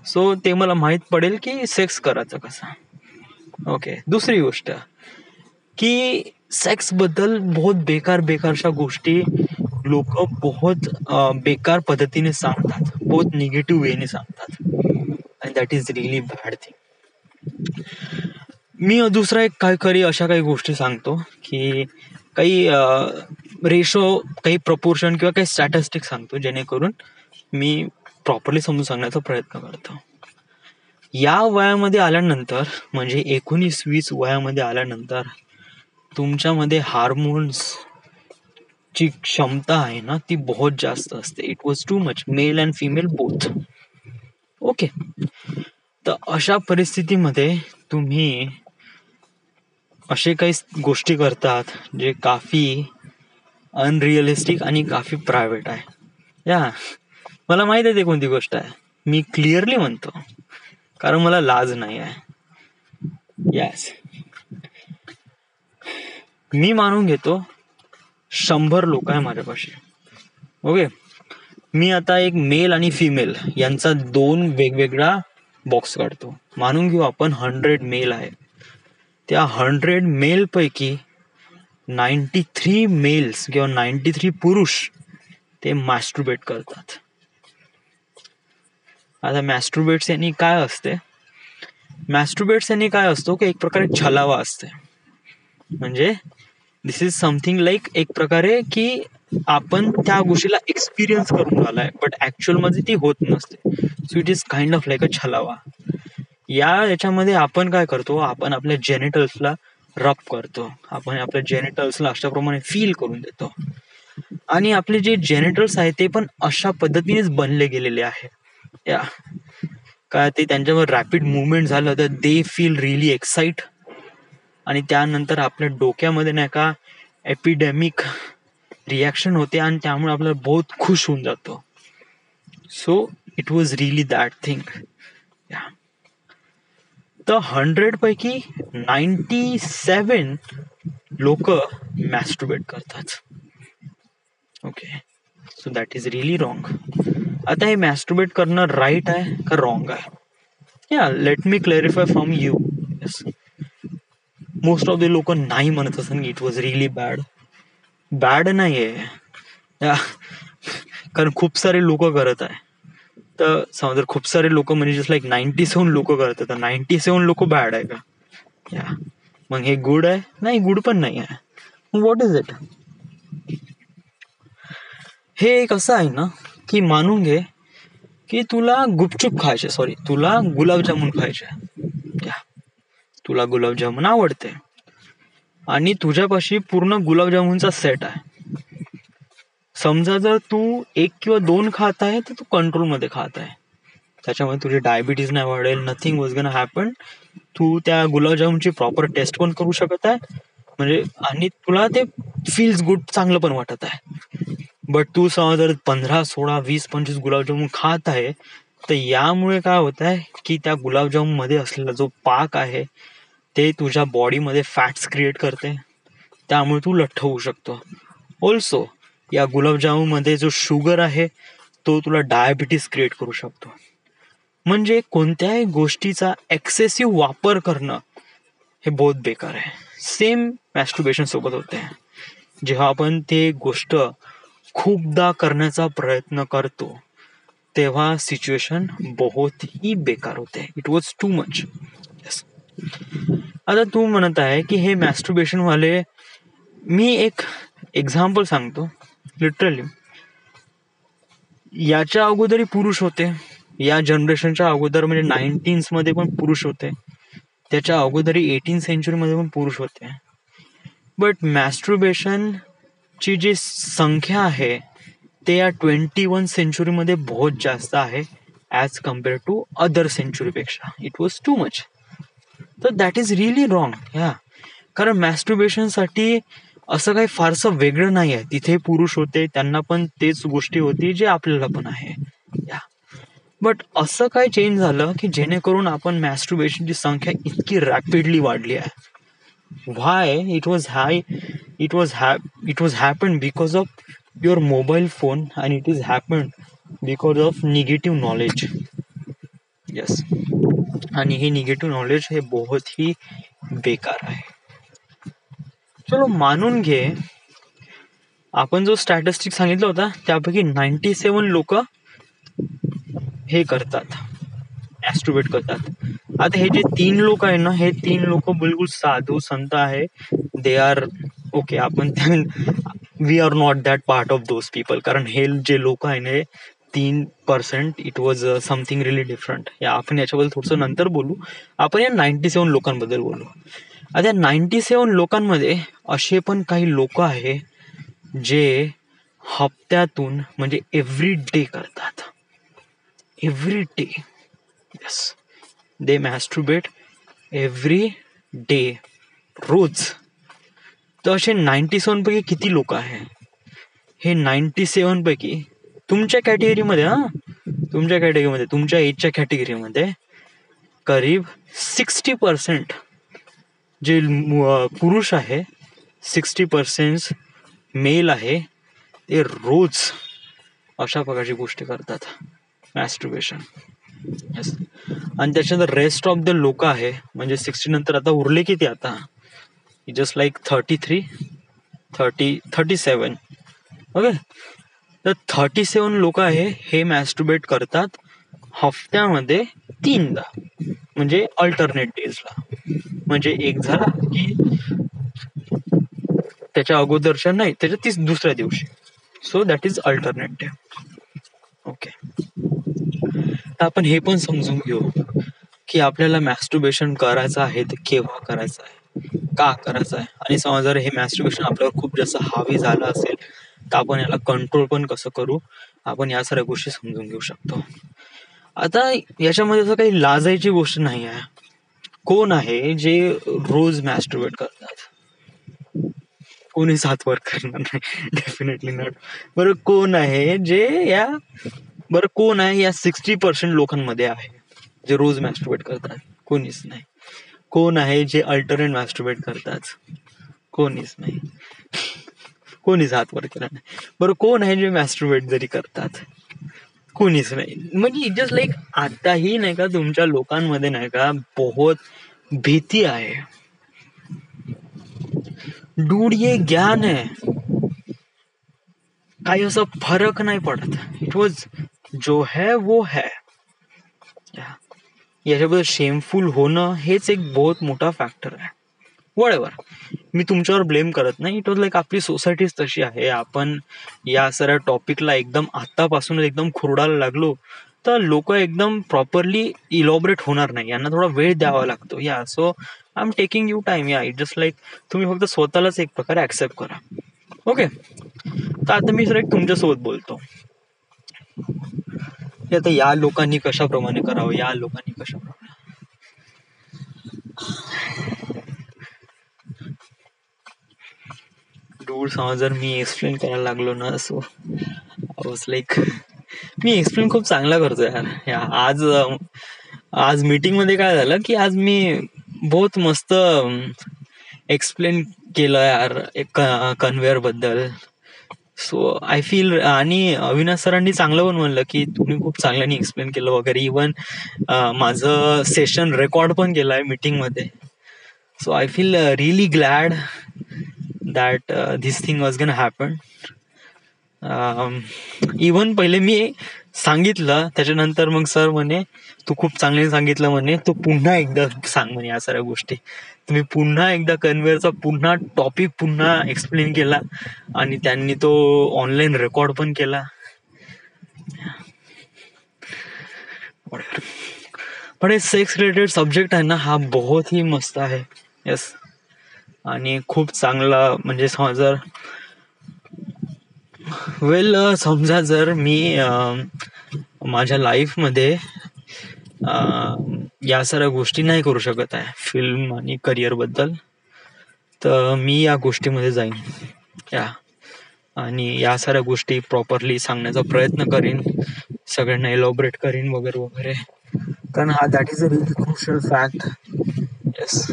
So ते मला माहित पडेल की सेक्स करायचं कसा. ओके. दुसरी गोष्ट की सेक्स बद्दल बहुत बेकारशा गोष्टी लोक बहुत बेकार पद्धतीने सांगतात, बहुत निगेटिव्ह वेने सांगतात. And that is really bad thing. मी दुसरा एक अशा काही गोष्टी सांगतो की काही रेशो, काही प्रपोर्शन किंवा काही स्टॅटिस्टिक सांगतो, जेणेकरून मी प्रॉपरली समजून सांगण्याचा प्रयत्न करतो. या वयामध्ये आल्यानंतर, म्हणजे 19-20 वयामध्ये आल्यानंतर तुमच्यामध्ये हार्मोन्स ची क्षमता आहे ना, ती बहुत जास्त असते. It was too much, male and female both. Okay. तर अशा परिस्थितीमध्ये तुम्ही असे काही गोष्टी करतात जे काफी अनरिअलिस्टिक आणि काफी प्रायव्हेट आहे. मला माहित आहे ते कोणती गोष्ट आहे. मी क्लिअरली म्हणतो, कारण मला लाज नाही आहे. मी मानून घेतो 100 लोक आहे माझ्यापाशी. ओके. मी आता एक मेल आणि फिमेल यांचा 2 वेगवेगळा बॉक्स काढतो. मानून घेऊ आपण 100 मेल आहे. त्या 100 मेल पैकी 93 मेल्स किंवा 93 पुरुष ते मॅस्टरबेट करतात. आता मॅस्टरबेट्स यांनी काय असते, मॅस्टरबेट्स यांनी काय असतो की एक प्रकारे छलावा असते. म्हणजे दिस इज समथिंग लाईक एक प्रकारे की आपण त्या गोष्टीला एक्सपिरियन्स करून आलाय, बट ऍक्च्युअल मध्ये ती होत नसते. So it is kind of like a छलावा. याच्यामध्ये आपण काय करतो, आपण आपल्या जेनिटल्सला रब करतो, आपण आपल्या जेनिटल्सला अशाप्रमाणे फील करून देतो. आणि आपले जे जेनिटल्स आहेत ते पण अशा पद्धतीनेच बनले गेलेले आहे. काय ते त्यांच्यावर रॅपिड मुवमेंट झालं तर दे फील रिअली एक्साइट, आणि त्यानंतर आपल्या डोक्यामध्ये नाही का एपिडेमिक रिॲक्शन होते आणि त्यामुळे आपल्याला बहुत खुश होऊन जातो. So it was really that thing. तर 100 पैकी 97 लोक मॅस्टरबेट करतात. Okay. So that is really wrong. आता हे मॅस्टरबेट करणं राईट आहे का रॉंग आहे? Let me clarify from you. Most of the लोक नाही म्हणत असं इट वॉज रिअली बॅड नाहीये. कारण खूप सारे लोक करत आहे. तर समजा खूप सारे लोक म्हणजे जस्ट लाईक 97 लोक करतात, तर 97 लोक बॅड आहे का? मग हे गुड आहे? नाही, गुड पण नाही आहे. What is it? हे एक असं आहे ना की मानून घे की तुला गुपचूप खायचे, तुला गुलाबजामुन खायचे. तुला गुलाबजामुन आवडते आणि तुझ्यापाशी पूर्ण गुलाबजामुनचा सेट आहे. समजा जर तू 1 किंवा 2 खात आहे तर तू कंट्रोलमध्ये खात आहे, त्याच्यामुळे तुझी डायबिटीज नाही वाढेल, नथिंग वॉज गोना हॅपन. तू त्या गुलाबजामुनची प्रॉपर टेस्ट पण करू शकत आहे, म्हणजे आणि तुला ते फील्स गुड, चांगलं पण वाटत आहे. बट तू समजा जर 15, 16, 20, 25 गुलाबजामुन खात आहे, तर यामुळे काय होत आहे की त्या गुलाबजामुन मध्ये असलेला जो पाक आहे ते तुझ्या बॉडीमध्ये फॅट्स क्रिएट करते, त्यामुळे तू लठ्ठ होऊ शकतो. ऑल्सो या गुलाबजामुन मध्ये जो शुगर आहे तो तुला डायबिटीस क्रिएट करू शकतो. म्हणजे कोणत्याही गोष्टीचा एक्सेसिव्ह वापर करणं हे बहुत बेकार आहे. सेम मॅस्टरबेशन सोबत होते. जेव्हा आपण ते गोष्ट खूपदा करण्याचा प्रयत्न करतो तेव्हा सिच्युएशन बहुत ही बेकार होते. It was too much. आता तू म्हणत आहे की हे मॅस्टरबेशन वाले, मी एक एक्झाम्पल सांगतो. लिटरली याच्या अगोदरही पुरुष होते, या जनरेशनच्या अगोदर म्हणजे 19s मध्ये पण पुरुष होते, त्याच्या अगोदरही 18th सेंचुरीमध्ये पण पुरुष होते. बट मॅस्टरबेशन ची जी संख्या आहे ते या 21 सेंचुरीमध्ये बहुत जास्त आहे ॲज कम्पेअर टू अदर सेंचुरीपेक्षा. It was too much. तर that is really wrong. Yeah कारण मॅस्टरबेशनसाठी असं काही फारसं वेगळं नाही आहे. तिथे पुरुष होते, त्यांना पण तेच गोष्टी होती जे आपल्याला पण आहे. या बट असं काय चेंज झालं की जेणेकरून आपण मॅस्टरबेशनची संख्या इतकी रॅपिडली वाढली आहे. Why? It was happen because of your mobile phone and it is happen because of negative knowledge. Yes. आणि हे निगेटिव्ह नॉलेज हे बहुत ही बेकार आहे. चलो मानून घे, आपण जो स्टॅटिस्टिक सांगितला होता त्यापैकी 97 लोक हे करतात, मॅस्टरबेट करतात. आता हे जे 3 लोक आहे ना, हे 3 लोक बिलकुल साधू संत आहे. They are okay. आपण we are not that part of those people. कारण हे जे लोक आहे ना 3%, it was something really different. Yeah आपण याच्याबद्दल थोडंसं नंतर बोलू. आपण या 97 लोकांबद्दल बोलू. आता 97 लोकांमध्ये असे पण काही लोक आहे जे हप्त्यातून म्हणजे एव्हरी डे करतात. Every day. यस, दे मॅस्टरबेट एव्हरी डे, रोज. तर असे 97 पैकी किती लोक आहे? हे 97 पैकी तुमच्या कॅटेगरीमध्ये, तुमच्या एजच्या कॅटेगरीमध्ये करीब 60% जे पुरुष आहे, 60% मेल आहे, ते रोज अशा प्रकारची गोष्टी करतात, मॅस्टरबेशन. येस. आणि त्याच्यानंतर रेस्ट ऑफ द लोक आहे, म्हणजे 60 नंतर आता उरले किती? आता जस्ट लाईक 37. ओके. तर 37 लोक आहे हे मॅस्टरबेट करतात हफ्त्यामध्ये 3दा, म्हणजे अल्टरनेट डेजला. म्हणजे एक झाला की त्याच्या अगोदरच्या नाही, त्याच्या दुसऱ्या दिवशी. So that is alternate day. Okay. तर आपण हे पण समजून घेऊ की आपल्याला मॅस्टरबेशन करायचं आहे ते केव्हा करायचं आहे, का करायचं आहे, आणि समजा जर हे मॅस्टरबेशन आपल्यावर खूप जास्त हावी झालं असेल तर आपण याला कंट्रोल पण कसं करू, आपण या सगळ्या गोष्टी समजून घेऊ शकतो. आता याच्यामध्ये असं काही लाजायची गोष्ट नाही आहे. कोण आहे जे रोज मॅस्टरबेट करतात? कोणीच हात वर करणार नाही, डेफिनेटली नॉट. बरं कोण आहे या 60% लोकांमध्ये आहे जे रोज मॅस्टरबेट करतात? कोणीच नाही. कोण आहे जे अल्टरनेट मॅस्टरबेट करतात? कोणीच नाही. कोणीच हात वर केला नाही. बरं कोण आहे जे मॅस्टरबेट जरी करतात? कोणीच नाही. म्हणजे जस्ट लाईक आताही नाही का तुमच्या लोकांमध्ये नाही का बहुत भीती आहे. डूड ये ज्ञान आहे, काही असं फरक नाही पडत. इट वॉज जो है वो है. याच्याबद्दल शेमफुल होणं हेच एक बहुत मोठा फॅक्टर आहे. वॉटेवर, मी तुमच्यावर ब्लेम करत नाही. इट वॉज लाईक आपली सोसायटीच तशी आहे. आपण या सगळ्या टॉपिकला एकदम आतापासून एकदम खुरडायला लागलो तर लोक एकदम प्रॉपरली इलॉबरेट होणार नाही. यांना थोडा वेळ द्यावा लागतो. या so I am taking you time. या इट जस्ट लाईक तुम्ही फक्त स्वतःलाच एक प्रकारे ऍक्सेप्ट करा. ओके. तर आता मी सर तुमच्यासोबत बोलतो. आता या लोकांनी कशाप्रमाणे करावं, या लोकांनी कशाप्रमाणे. डूड समज जर मी एक्सप्लेन करायला लागलो ना, so I was like me explain खूप चांगला करतो यार. आज मीटिंग मध्ये काय झालं की आज मी बहुत मस्त एक्सप्लेन केलं यार एक कन्व्हेअर बद्दल. सो आय फील, आणि अविनाश सरांनी चांगलं पण म्हणलं की तुम्ही खूप चांगल्याने एक्सप्लेन केलं वगैरे. इवन माझं सेशन रेकॉर्ड पण केलं आहे मीटिंग मध्ये. So I feel really glad that this thing was gonna happen. Even पहिले मी सांगितलं. त्याच्यानंतर मग सर म्हणे तू खूप चांगले सांगितलं म्हणे, तू पुन्हा एकदा सांग म्हणे या सगळ्या गोष्टी. तुम्ही पुन्हा एकदा कन्व्हेअरचा पुन्हा टॉपिक पुन्हा एक्सप्लेन केला आणि त्यांनी तो ऑनलाईन रेकॉर्ड पण केला. पण हे सेक्स रिलेटेड सब्जेक्ट आहे ना, हा बहुत ही मस्त आहे. येस. आणि खूप चांगला म्हणजे जर समजा जर मी माझ्या लाईफमध्ये या साऱ्या गोष्टी नाही करू शकत आहे फिल्म आणि करिअर बद्दल, तर मी या गोष्टीमध्ये जाईन या आणि या साऱ्या गोष्टी प्रॉपरली सांगण्याचा प्रयत्न करीन, सगळ्यांना एलॉबरेट करीन वगैरे वगैरे, कारण हा that is a really crucial fact. Yes,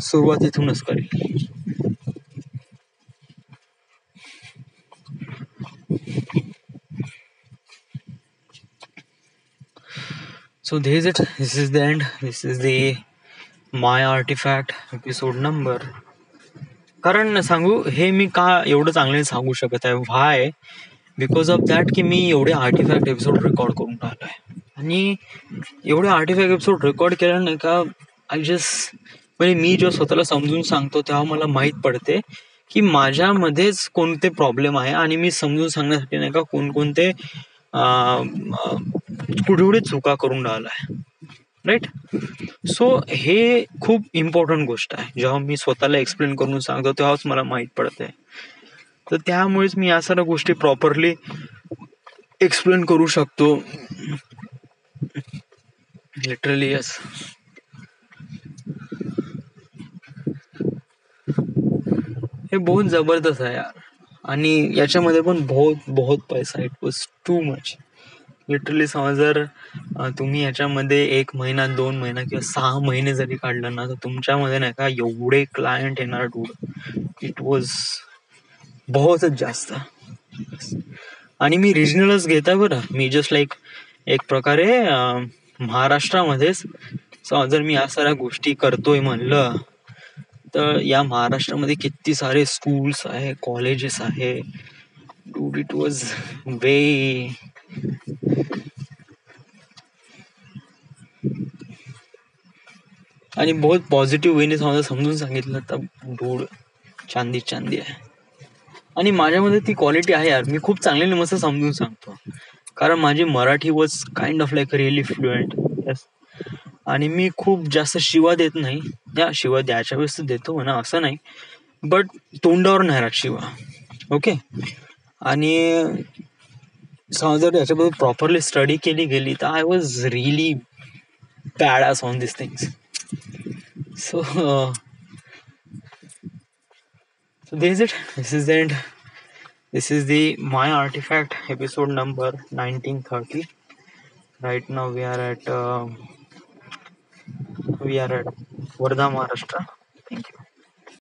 सुरुवात इथूनच करीन. So this is it. This is the end. This is the My Artifact episode number. कारण सांगू हे मी का एवढं चांगले सांगू शकत आहे, व्हाय, बिकॉज ऑफ दॅट की मी एवढे आर्टिफॅक्ट एपिसोड रेकॉर्ड करून टाकलाय आणि एवढे आर्टिफॅक्ट एपिसोड रेकॉर्ड केल्याने नाही का आय जस्ट म्हणजे मी जेव्हा स्वतःला समजून सांगतो तेव्हा मला माहीत पडते की माझ्यामध्येच कोणते प्रॉब्लेम आहे आणि मी समजून सांगण्यासाठी नाही का कोणकोणते कुठे चुका करून राहिलाय. राईट. सो हे खूप इम्पॉर्टंट गोष्ट आहे. जेव्हा मी स्वतःला एक्सप्लेन करून सांगतो तेव्हाच मला माहीत पडते. तर त्यामुळेच मी या सर्व गोष्टी प्रॉपरली एक्सप्लेन करू शकतो. Literally yes. हे बहुत जबरदस्त आहे यार. आणि याच्यामध्ये पण बहुत पैसा. It was too much. Literally समज जर तुम्ही याच्यामध्ये 1 महिना 2 महिना किंवा 6 महिने जरी काढलं ना, तर तुमच्यामध्ये नाही का एवढे क्लायंट येणार डूड. इट वॉज बहुतच जास्त. आणि मी रिजनलच घेत आहे बरं. मी जस्ट लाईक एक प्रकारे महाराष्ट्रामध्येच जर मी या साऱ्या गोष्टी करतोय म्हणलं तर या महाराष्ट्रामध्ये किती सारे स्कूल्स आहे, कॉलेजेस आहे. डूड इट वॉज वे आणि बहुत पॉझिटिव्ह वेने समजून सांगितलं तर डूड चांदी आहे. आणि माझ्यामध्ये ती क्वालिटी आहे यार. मी खूप चांगल्याने मस्त समजून सांगतो, कारण माझी Marathi was kind of like really fluent. Yes. आणि मी खूप जास्त शिवा देत नाही. या शिवा द्यायच्या वेळेस देतो म्हणा, असं नाही, बट तोंडावर नाही राहत शिवा. ओके. आणि समजा जर याच्याबद्दल प्रॉपरली स्टडी केली गेली तर I was really bad as on this things. So this is it. This is the end. This is the My Artifact episode number 1930. Right now we are at Wardha, Maharashtra. Thank you.